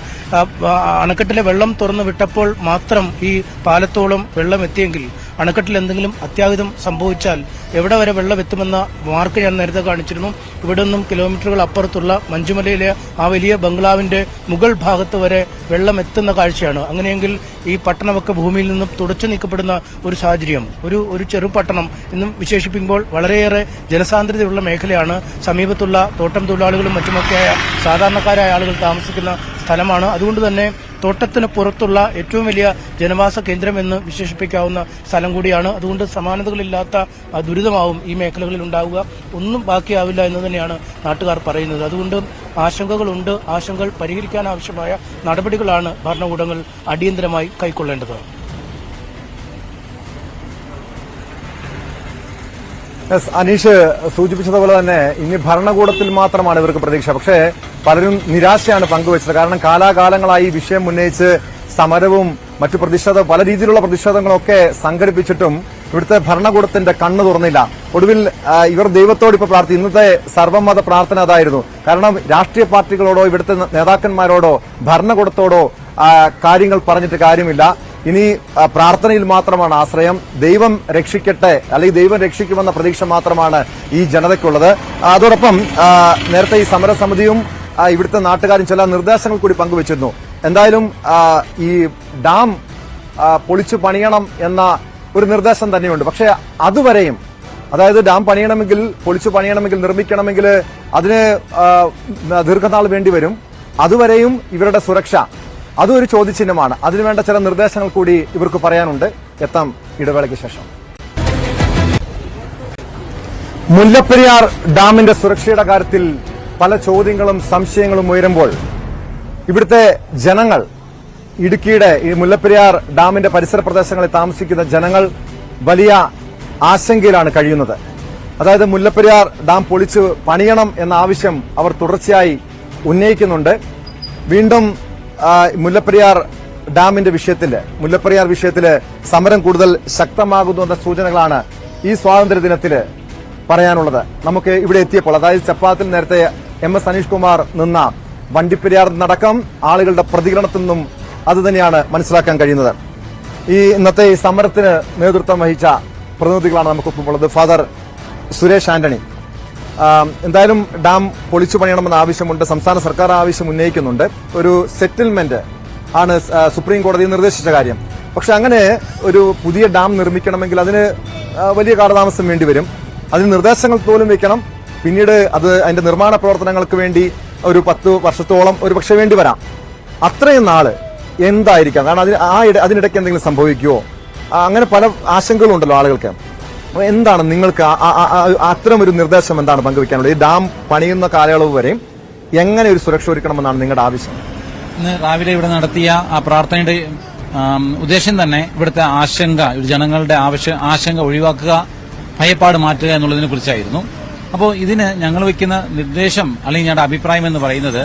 അണക്കെട്ടിലെ വെള്ളം തുറന്നു വിട്ടപ്പോൾ മാത്രം ഈ പാലത്തോളം വെള്ളം എത്തിയെങ്കിൽ അണക്കെട്ടിൽ എന്തെങ്കിലും അത്യാഹിതം സംഭവിച്ചാൽ എവിടെ വരെ വെള്ളം എത്തുമെന്ന മാർക്ക് ഞാൻ നേരത്തെ കാണിച്ചിരുന്നു. ഇവിടെ നിന്നും കിലോമീറ്ററുകൾ അപ്പുറത്തുള്ള മഞ്ചുമലയിലെ ആ വലിയ ബംഗ്ലാവിന്റെ മുകൾ ഭാഗത്ത് വരെ വെള്ളം എത്തുന്ന കാഴ്ചയാണ്. അങ്ങനെയെങ്കിൽ ഈ പട്ടണമൊക്കെ ഭൂമിയിൽ നിന്നും തുടച്ചു നീക്കപ്പെടുന്ന ഒരു സാഹചര്യം. ഒരു ചെറുപട്ടണം എന്നും വിശേഷിപ്പിക്കുമ്പോൾ വളരെയേറെ ജനസാന്ദ്രതയുള്ള മേഖലയാണ്. സമീപത്തുള്ള തോട്ടം തൊഴിലാളികളും മറ്റുമൊക്കെയായ സാധാരണക്കാരായ ആളുകൾ താമസിക്കുന്ന സ്ഥലമാണ്. അതുകൊണ്ട് തന്നെ തോട്ടത്തിന് പുറത്തുള്ള ഏറ്റവും വലിയ ജനവാസ കേന്ദ്രം എന്ന് വിശേഷിപ്പിക്കാവുന്ന സ്ഥലം കൂടിയാണ്. അതുകൊണ്ട് സമാനതകളില്ലാത്ത ദുരിതമാവും ഈ മേഖലകളിൽ ഉണ്ടാവുക. ഒന്നും ബാക്കിയാവില്ല എന്ന് തന്നെയാണ് നാട്ടുകാർ പറയുന്നത്. അതുകൊണ്ട് ആശങ്കകളുണ്ട്. ആശങ്കകൾ പരിഹരിക്കാൻ ആവശ്യമായ നടപടികളാണ് ഭരണകൂടങ്ങൾ അടിയന്തരമായി കൈക്കൊള്ളേണ്ടത്. അനീഷ് സൂചിപ്പിച്ചതുപോലെ തന്നെ ഇനി ഭരണകൂടത്തിൽ മാത്രമാണ് ഇവർക്ക് പ്രതീക്ഷ. പക്ഷേ പലരും നിരാശയാണ് പങ്കുവച്ചത്. കാരണം കാലാകാലങ്ങളായി ഈ വിഷയം ഉന്നയിച്ച് സമരവും മറ്റു പല രീതിയിലുള്ള പ്രതിഷേധങ്ങളൊക്കെ സംഘടിപ്പിച്ചിട്ടും ഇവിടുത്തെ ഭരണകൂടത്തിന്റെ കണ്ണ് തുറന്നില്ല. ഒടുവിൽ ഇവർ ദൈവത്തോട് ഇപ്പൊ പ്രാർത്ഥി ഇന്നത്തെ സർവ്വമത പ്രാർത്ഥന അതായിരുന്നു. കാരണം രാഷ്ട്രീയ പാർട്ടികളോടോ ഇവിടുത്തെ നേതാക്കന്മാരോടോ ഭരണകൂടത്തോടോ കാര്യങ്ങൾ പറഞ്ഞിട്ട് കാര്യമില്ല. ഇനി പ്രാർത്ഥനയിൽ മാത്രമാണ് ആശ്രയം. ദൈവം രക്ഷിക്കട്ടെ, അല്ലെങ്കിൽ ദൈവം രക്ഷിക്കുമെന്ന പ്രതീക്ഷ മാത്രമാണ് ഈ ജനതയ്ക്കുള്ളത്. അതോടൊപ്പം നേരത്തെ ഈ സമരസമിതിയും ഇവിടുത്തെ നാട്ടുകാരും ചില നിർദ്ദേശങ്ങൾ കൂടി പങ്കുവച്ചിരുന്നു. എന്തായാലും ഈ ഡാം പൊളിച്ചു പണിയണം എന്ന ഒരു നിർദ്ദേശം തന്നെയുണ്ട്. പക്ഷേ അതുവരെയും, അതായത് ഡാം പണിയണമെങ്കിൽ, പൊളിച്ചു പണിയണമെങ്കിൽ, നിർമ്മിക്കണമെങ്കിൽ അതിന് ദീർഘനാൾ വേണ്ടിവരും. അതുവരെയും ഇവരുടെ സുരക്ഷ അതും ഒരു ചോദ്യചിഹ്നമാണ്. അതിനുവേണ്ട ചില നിർദ്ദേശങ്ങൾ കൂടി ഇവർക്ക് പറയാനുണ്ട്. എത്താം ഇടവേളയ്ക്ക് ശേഷം. മുല്ലപ്പെരിയാർ ഡാമിന്റെ സുരക്ഷയുടെ കാര്യത്തിൽ പല ചോദ്യങ്ങളും സംശയങ്ങളും ഉയരുമ്പോൾ ഇവിടുത്തെ ജനങ്ങൾ, ഇടുക്കിയുടെ ഈ മുല്ലപ്പെരിയാർ ഡാമിന്റെ പരിസര പ്രദേശങ്ങളിൽ താമസിക്കുന്ന ജനങ്ങൾ വലിയ ആശങ്കയിലാണ് കഴിയുന്നത്. അതായത് മുല്ലപ്പെരിയാർ ഡാം പൊളിച്ച് പണിയണം എന്ന ആവശ്യം അവർ തുടർച്ചയായി ഉന്നയിക്കുന്നുണ്ട്. വീണ്ടും മുല്ലപ്പെരിയാർ ഡാമിന്റെ മുല്ലപ്പെരിയാർ വിഷയത്തില് സമരം കൂടുതൽ ശക്തമാകുന്നു എന്ന സൂചനകളാണ് ഈ സ്വാതന്ത്ര്യദിനത്തില് പറയാനുള്ളത്. നമുക്ക് ഇവിടെ എത്തിയപ്പോൾ, അതായത് ചപ്പാത്തിൽ നേരത്തെ MS അനീഷ് കുമാർ നിന്ന വണ്ടിപ്പെരിയാർ നടക്കം ആളുകളുടെ പ്രതികരണത്തിൽ നിന്നും അതുതന്നെയാണ് മനസ്സിലാക്കാൻ കഴിയുന്നത്. ഈ ഇന്നത്തെ ഈ സമരത്തിന് നേതൃത്വം വഹിച്ച പ്രതിനിധികളാണ് നമുക്കൊപ്പം ഉള്ളത്. ഫാദർ സുരേഷ് ആന്റണി, എന്തായാലും ഡാം പൊളിച്ചു പണിയണമെന്ന ആവശ്യമുണ്ട്. സംസ്ഥാന സർക്കാർ ആവശ്യം ഉന്നയിക്കുന്നുണ്ട്. ഒരു സെറ്റിൽമെന്റ് ആണ് സുപ്രീം കോടതി നിർദ്ദേശിച്ച കാര്യം. പക്ഷെ അങ്ങനെ ഒരു പുതിയ ഡാം നിർമ്മിക്കണമെങ്കിൽ അതിന് വലിയ കാലതാമസം വേണ്ടിവരും. അതിന് നിർദ്ദേശങ്ങൾ പോലും വെക്കണം. പിന്നീട് അതിന്റെ നിർമ്മാണ പ്രവർത്തനങ്ങൾക്ക് വേണ്ടി ഒരു 10 വർഷത്തോളം ഒരു പക്ഷേ വേണ്ടി വരാം. അത്രയും നാള് എന്തായിരിക്കാം? കാരണം അതിനിടയ്ക്ക് എന്തെങ്കിലും സംഭവിക്കുമോ? അങ്ങനെ പല ആശങ്കകളും ഉണ്ടല്ലോ ആളുകൾക്ക്. എന്താണ് നിങ്ങൾക്ക് അത്തരം ഒരു നിർദ്ദേശം എന്താണ് പങ്കുവയ്ക്കാനുള്ളത്? ഈ ഡാം പണിയുന്ന കാലയളവ് വരെയും എങ്ങനെ ഒരു സുരക്ഷ ഒരുക്കണമെന്നാണ് നിങ്ങളുടെ ആവശ്യം? ഇന്ന് രാവിലെ ഇവിടെ നടത്തിയ ആ പ്രാർത്ഥനയുടെ ഉദ്ദേശം തന്നെ ഇവിടുത്തെ ജനങ്ങളുടെ ആശങ്ക ഒഴിവാക്കുക, ഭയപ്പാട് മാറ്റുക എന്നുള്ളതിനെ കുറിച്ചായിരുന്നു. അപ്പോൾ ഇതിന് ഞങ്ങൾ വയ്ക്കുന്ന നിർദ്ദേശം അല്ലെങ്കിൽ ഞങ്ങളുടെ അഭിപ്രായം എന്ന് പറയുന്നത്,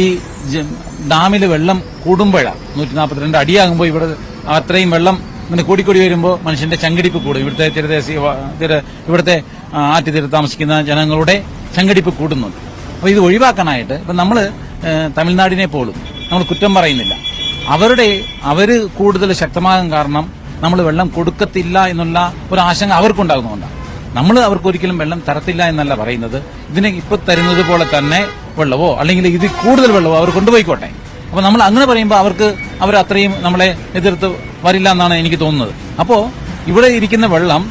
ഈ ഡാമിൽ വെള്ളം കൂടുമ്പോഴാണ് 142 അടിയാകുമ്പോൾ ഇവിടെ അത്രയും വെള്ളം ഇങ്ങനെ കൂടിക്കൂടി വരുമ്പോൾ മനുഷ്യന്റെ ചങ്കിടിപ്പ് കൂടും. ഇവിടുത്തെ ആറ്റുതീരത്ത് താമസിക്കുന്ന ജനങ്ങളുടെ ചങ്കിടിപ്പ് കൂടുന്നുണ്ട്. അപ്പോൾ ഇത് ഒഴിവാക്കാനായിട്ട് ഇപ്പം നമ്മൾ തമിഴ്നാടിനെ പോലും നമ്മൾ കുറ്റം പറയുന്നില്ല. അവര് കൂടുതൽ ശക്തമാകാൻ കാരണം നമ്മൾ വെള്ളം കൊടുക്കത്തില്ല എന്നുള്ള ഒരു ആശങ്ക അവർക്കുണ്ടാകുന്നതുകൊണ്ടാണ്. നമ്മൾ അവർക്കൊരിക്കലും വെള്ളം തരത്തില്ല എന്നല്ല പറയുന്നത്. ഇതിനെ ഇപ്പൊ തരുന്നത് പോലെ തന്നെ വെള്ളവോ അല്ലെങ്കിൽ ഇതിൽ കൂടുതൽ വെള്ളവോ അവർ കൊണ്ടുപോയിക്കോട്ടെ. അപ്പൊ നമ്മൾ അങ്ങനെ പറയുമ്പോൾ അവർ അത്രയും നമ്മളെ എതിർത്ത് വരില്ല എന്നാണ് എനിക്ക് തോന്നുന്നത്. അപ്പോൾ ഇവിടെ ഇരിക്കുന്ന വെള്ളം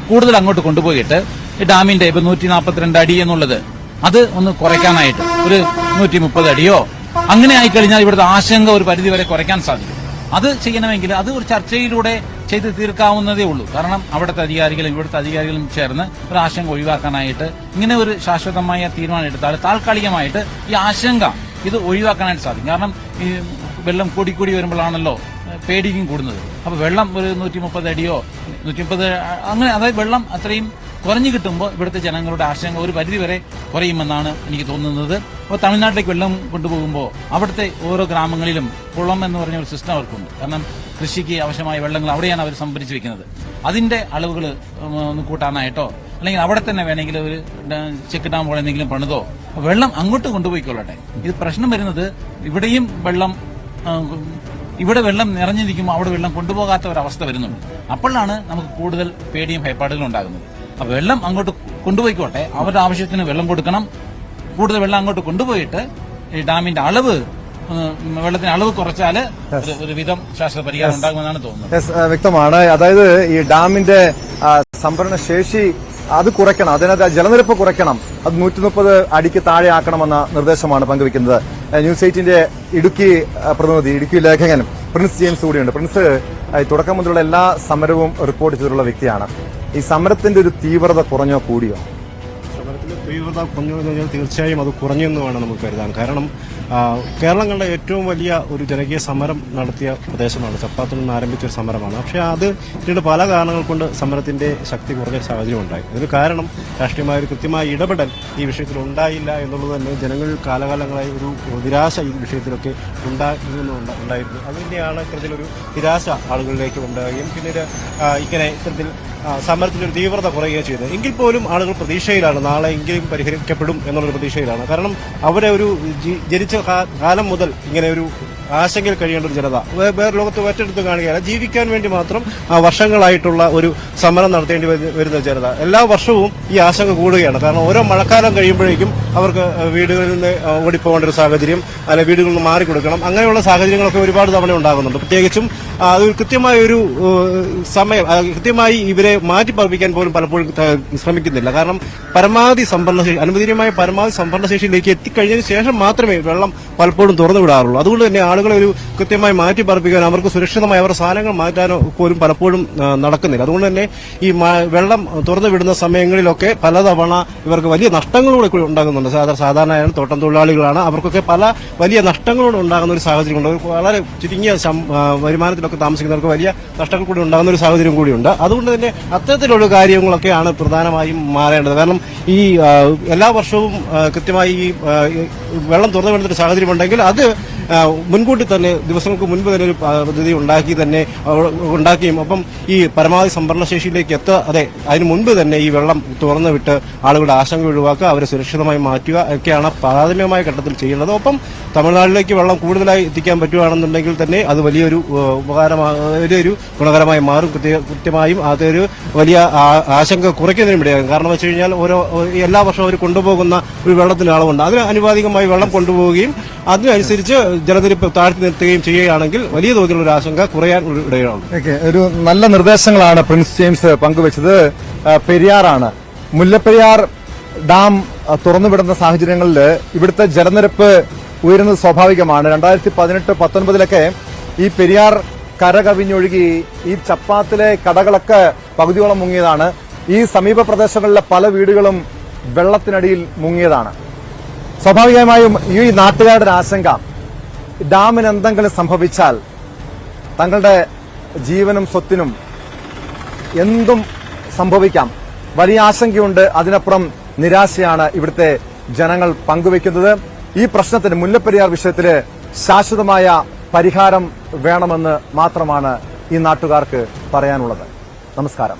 കൂടുതൽ അങ്ങോട്ട് കൊണ്ടുപോയിട്ട് ഈ ഡാമിന്റെ ഇപ്പൊ 142 അടി എന്നുള്ളത് അത് ഒന്ന് കുറയ്ക്കാനായിട്ട് ഒരു 130 അടിയോ അങ്ങനെ ആയിക്കഴിഞ്ഞാൽ ഇവിടുത്തെ ആശങ്ക ഒരു പരിധിവരെ കുറയ്ക്കാൻ സാധിക്കും. അത് ചെയ്യണമെങ്കിൽ അത് ഒരു ചർച്ചയിലൂടെ ചെയ്ത് തീർക്കാവുന്നതേ ഉള്ളൂ. കാരണം അവിടുത്തെ അധികാരികളും ഇവിടുത്തെ അധികാരികളും ചേർന്ന് ഒരു ആശങ്ക ഒഴിവാക്കാനായിട്ട് ഇങ്ങനെ ഒരു ശാശ്വതമായ തീരുമാനം എടുത്താൽ താൽക്കാലികമായിട്ട് ഈ ആശങ്ക ഇത് ഒഴിവാക്കാനായിട്ട് സാധിക്കും. കാരണം ഈ വെള്ളം കൂടി വരുമ്പോഴാണല്ലോ പേടിക്കും കൂടുന്നത്. അപ്പോൾ വെള്ളം ഒരു 130 അടിയോ 130 അങ്ങനെ, അതായത് വെള്ളം അത്രയും കുറഞ്ഞു കിട്ടുമ്പോൾ ഇവിടുത്തെ ജനങ്ങളുടെ ആശങ്ക ഒരു പരിധിവരെ കുറയുമെന്നാണ് എനിക്ക് തോന്നുന്നത്. അപ്പോൾ തമിഴ്നാട്ടിലേക്ക് വെള്ളം കൊണ്ടുപോകുമ്പോൾ അവിടുത്തെ ഓരോ ഗ്രാമങ്ങളിലും കുളം എന്ന് പറഞ്ഞ ഒരു സിസ്റ്റം അവർക്കുണ്ട്. കാരണം കൃഷിക്ക് ആവശ്യമായ വെള്ളങ്ങൾ അവിടെയാണ് അവർ സംഭരിച്ചു വെക്കുന്നത്. അതിന്റെ അളവുകൾ ഒന്ന് കൂട്ടാനായിട്ടോ അല്ലെങ്കിൽ അവിടെ തന്നെ വേണമെങ്കിൽ ഒരു ചെക്ക് ഡാം പോലെ എന്തെങ്കിലും പണിതോ വെള്ളം അങ്ങോട്ട് കൊണ്ടുപോയിക്കൊള്ളട്ടെ. ഇത് പ്രശ്നം വരുന്നത് ഇവിടെയും വെള്ളം ഇവിടെ വെള്ളം നിറഞ്ഞിരിക്കുമ്പോൾ അവിടെ വെള്ളം കൊണ്ടുപോകാത്ത ഒരവസ്ഥ വരുന്നുണ്ട്. അപ്പോഴാണ് നമുക്ക് കൂടുതൽ പേടിയും ഭയപ്പാടുകളും ഉണ്ടാകുന്നത്. അപ്പൊ വെള്ളം അങ്ങോട്ട് കൊണ്ടുപോയിക്കോട്ടെ, അവരുടെ ആവശ്യത്തിന് വെള്ളം കൊടുക്കണം. കൂടുതൽ വെള്ളം അങ്ങോട്ട് കൊണ്ടുപോയിട്ട് ഈ ഡാമിന്റെ അളവ്, വെള്ളത്തിന് അളവ് കുറച്ചാൽ ഒരു വിധം ശാശ്വത പരിഹാരം ഉണ്ടാകുമെന്നാണ് തോന്നുന്നത്. വ്യക്തമാണ്. അതായത് ഈ ഡാമിന്റെ സംഭരണ ശേഷി അത് കുറയ്ക്കണം, അതിനകത്ത് ജലനിരപ്പ് കുറയ്ക്കണം, അത് 130 അടിക്ക് താഴെ ആക്കണമെന്ന നിർദ്ദേശമാണ് പങ്കുവയ്ക്കുന്നത്. ന്യൂസ് 8ന്റെ ഇടുക്കി പ്രതിനിധി, ഇടുക്കി ലേഖകൻ പ്രിൻസ് ജെയിംസ് കൂടിയുണ്ട്. പ്രിൻസ്, തുടക്കം മുതലുള്ള എല്ലാ സമരവും റിപ്പോർട്ട് ചെയ്തിട്ടുള്ള വ്യക്തിയാണ്. ഈ സമരത്തിന്റെ ഒരു തീവ്രത കുറഞ്ഞോ കൂടിയോ? സമരത്തിന്റെ തീവ്രത കുറഞ്ഞു എന്ന് പറഞ്ഞാൽ തീർച്ചയായും അത് കുറഞ്ഞു എന്ന് വേണം നമുക്ക് കരുതാൻ. കാരണം കേരളം കണ്ട ഏറ്റവും വലിയ ഒരു ജനകീയ സമരം നടത്തിയ പ്രദേശമാണ്, ചപ്പാത്തിൽ നിന്ന് ആരംഭിച്ച ഒരു സമരമാണ്. പക്ഷേ അത് പിന്നീട് പല കാരണങ്ങൾ കൊണ്ട് സമരത്തിന്റെ ശക്തി കുറഞ്ഞ സാഹചര്യം ഉണ്ടായി. ഇതിന് കാരണം രാഷ്ട്രീയമായ ഒരു കൃത്യമായ ഇടപെടൽ ഈ വിഷയത്തിൽ ഉണ്ടായില്ല എന്നുള്ളത് തന്നെ ജനങ്ങൾ കാലകാലങ്ങളായി ഒരു നിരാശ ഈ വിഷയത്തിലൊക്കെ ഉണ്ടായിരുന്നു. അത് തന്നെയാണ് ഇത്തരത്തിലൊരു നിരാശ ആളുകളിലേക്ക് ഉണ്ടാകുകയും പിന്നീട് ഇത്തരത്തിൽ സമരത്തിന്റെ ഒരു തീവ്രത കുറയുകയും ചെയ്തത്. എങ്കിൽ പോലും ആളുകൾ പ്രതീക്ഷയിലാണ്, നാളെ എങ്കിലും പരിഹരിക്കപ്പെടും എന്നുള്ളൊരു പ്രതീക്ഷയിലാണ്. കാരണം അവരെ ഒരു ജനിച്ച കാലം മുതൽ ഇങ്ങനെ ഒരു ആശങ്കയിൽ കഴിയേണ്ട ഒരു ജനത വേറെ ലോകത്ത് ഒറ്റെടുത്ത് കാണുകയാണ്. ജീവിക്കാൻ വേണ്ടി മാത്രം വർഷങ്ങളായിട്ടുള്ള ഒരു സമരം നടത്തേണ്ടി വരുന്ന ജനത എല്ലാ വർഷവും ഈ ആശങ്ക കൂടുകയാണ്. കാരണം ഓരോ മഴക്കാലം കഴിയുമ്പോഴേക്കും അവർക്ക് വീടുകളിൽ നിന്ന് ഓടിപ്പോകേണ്ട ഒരു സാഹചര്യം, അല്ലെങ്കിൽ വീടുകളിൽ നിന്ന് മാറിക്കൊടുക്കണം, അങ്ങനെയുള്ള സാഹചര്യങ്ങളൊക്കെ ഒരുപാട് തവണ ഉണ്ടാകുന്നുണ്ട്. പ്രത്യേകിച്ചും അത് കൃത്യമായ ഒരു സമയം, കൃത്യമായി ഇവരെ മാറ്റിപ്പറപ്പിക്കാൻ പോലും പലപ്പോഴും ശ്രമിക്കുന്നില്ല. കാരണം പരമാവധി സംഭരണശേഷി, അനുവദനീയമായ പരമാവധി സംഭരണശേഷിയിലേക്ക് എത്തിക്കഴിഞ്ഞതിന് ശേഷം മാത്രമേ വെള്ളം പലപ്പോഴും തുറന്നു വിടാറുള്ളൂ. അതുകൊണ്ട് തന്നെ ആളുകളെ ഒരു കൃത്യമായി മാറ്റിപ്പറപ്പിക്കാൻ, അവർക്ക് സുരക്ഷിതമായി അവരുടെ സാധനങ്ങൾ മാറ്റാനോ പോലും പലപ്പോഴും നടക്കുന്നില്ല. അതുകൊണ്ട് തന്നെ ഈ വെള്ളം തുറന്നു വിടുന്ന സമയങ്ങളിലൊക്കെ പലതവണ ഇവർക്ക് വലിയ നഷ്ടങ്ങളൂടെ ഉണ്ടാകുന്നുണ്ട്. സാധാരണ തോട്ടം തൊഴിലാളികളാണ്, അവർക്കൊക്കെ പല വലിയ നഷ്ടങ്ങളോട് ഉണ്ടാകുന്ന ഒരു സാഹചര്യമുണ്ട്. വളരെ ചുരുങ്ങിയ വരുമാനത്തിലൊക്കെ താമസിക്കുന്നവർക്ക് വലിയ നഷ്ടങ്ങൾ കൂടി ഉണ്ടാകുന്ന ഒരു സാഹചര്യം കൂടിയുണ്ട്. അതുകൊണ്ട് തന്നെ അത്തരത്തിലുള്ള കാര്യങ്ങളൊക്കെയാണ് പ്രധാനമായും മാറേണ്ടത്. കാരണം ഈ എല്ലാ വർഷവും കൃത്യമായി ഈ വെള്ളം തുറന്നു വിടുന്ന ഒരു സാഹചര്യം ഉണ്ടെങ്കിൽ അത് മുൻകൂട്ടി തന്നെ ദിവസങ്ങൾക്ക് മുൻപ് തന്നെ ഒരു പദ്ധതി ഉണ്ടാക്കിയും ഒപ്പം ഈ പരമാവധി സംഭരണശേഷിയിലേക്ക് അതെ അതിന് മുൻപ് തന്നെ ഈ വെള്ളം തുറന്നു വിട്ട് ആളുകളുടെ ആശങ്ക ഒഴിവാക്കുക, അവരെ സുരക്ഷിതമായി മാറ്റുക ഒക്കെയാണ് പ്രാഥമികമായ ഘട്ടത്തിൽ ചെയ്യുന്നത്. ഒപ്പം തമിഴ്നാട്ടിലേക്ക് വെള്ളം കൂടുതലായി എത്തിക്കാൻ പറ്റുകയാണെന്നുണ്ടെങ്കിൽ തന്നെ അത് വലിയൊരു വലിയൊരു ഗുണകരമായി മാറും. കൃത്യമായും അതൊരു വലിയ ആശങ്ക കുറയ്ക്കുന്നതിനും ഇടയാകും. കാരണം വെച്ച് കഴിഞ്ഞാൽ എല്ലാ വർഷവും അവർ കൊണ്ടുപോകുന്ന ഒരു വെള്ളത്തിന് അളവുണ്ട്. അതിന് അനുപാതികമായി വെള്ളം കൊണ്ടുപോവുകയും അതിനനുസരിച്ച് ജലനിരപ്പ് താഴ്ത്തി നിർത്തുകയും ചെയ്യുകയാണെങ്കിൽ വലിയ തോതിലുള്ള ഒരു ആശങ്ക കുറയാൻ ഇടയാണ്. ഒരു നല്ല നിർദ്ദേശങ്ങളാണ് പ്രിൻസ് ജെയിംസ് പങ്കുവച്ചത്. പെരിയാറാണ്, മുല്ലപ്പെരിയാർ ഡാം തുറന്നുവിടുന്ന സാഹചര്യങ്ങളിൽ ഇവിടുത്തെ ജലനിരപ്പ് ഉയരുന്നത് സ്വാഭാവികമാണ്. 2018-19 ഈ പെരിയാർ കരകവിഞ്ഞൊഴുകി ഈ ചപ്പാത്തിലെ കടകളൊക്കെ പകുതിയോളം മുങ്ങിയതാണ്. ഈ സമീപ പ്രദേശങ്ങളിലെ പല വീടുകളും വെള്ളത്തിനടിയിൽ മുങ്ങിയതാണ്. സ്വാഭാവികമായും ഈ നാട്ടുകാരുടെ ആശങ്ക, ഡാമിന് എന്തെങ്കിലും സംഭവിച്ചാൽ തങ്ങളുടെ ജീവനും സ്വത്തിനും എന്തും സംഭവിക്കാം, വലിയ ആശങ്കയുണ്ട്. അതിനപ്പുറം നിരാശയാണ് ഇവിടുത്തെ ജനങ്ങൾ പങ്കുവയ്ക്കുന്നത്. ഈ പ്രശ്നത്തിന്, മുല്ലപ്പെരിയാർ വിഷയത്തില് ശാശ്വതമായ പരിഹാരം വേണമെന്ന് മാത്രമാണ് ഈ നാട്ടുകാർക്ക് പറയാനുള്ളത്. നമസ്കാരം.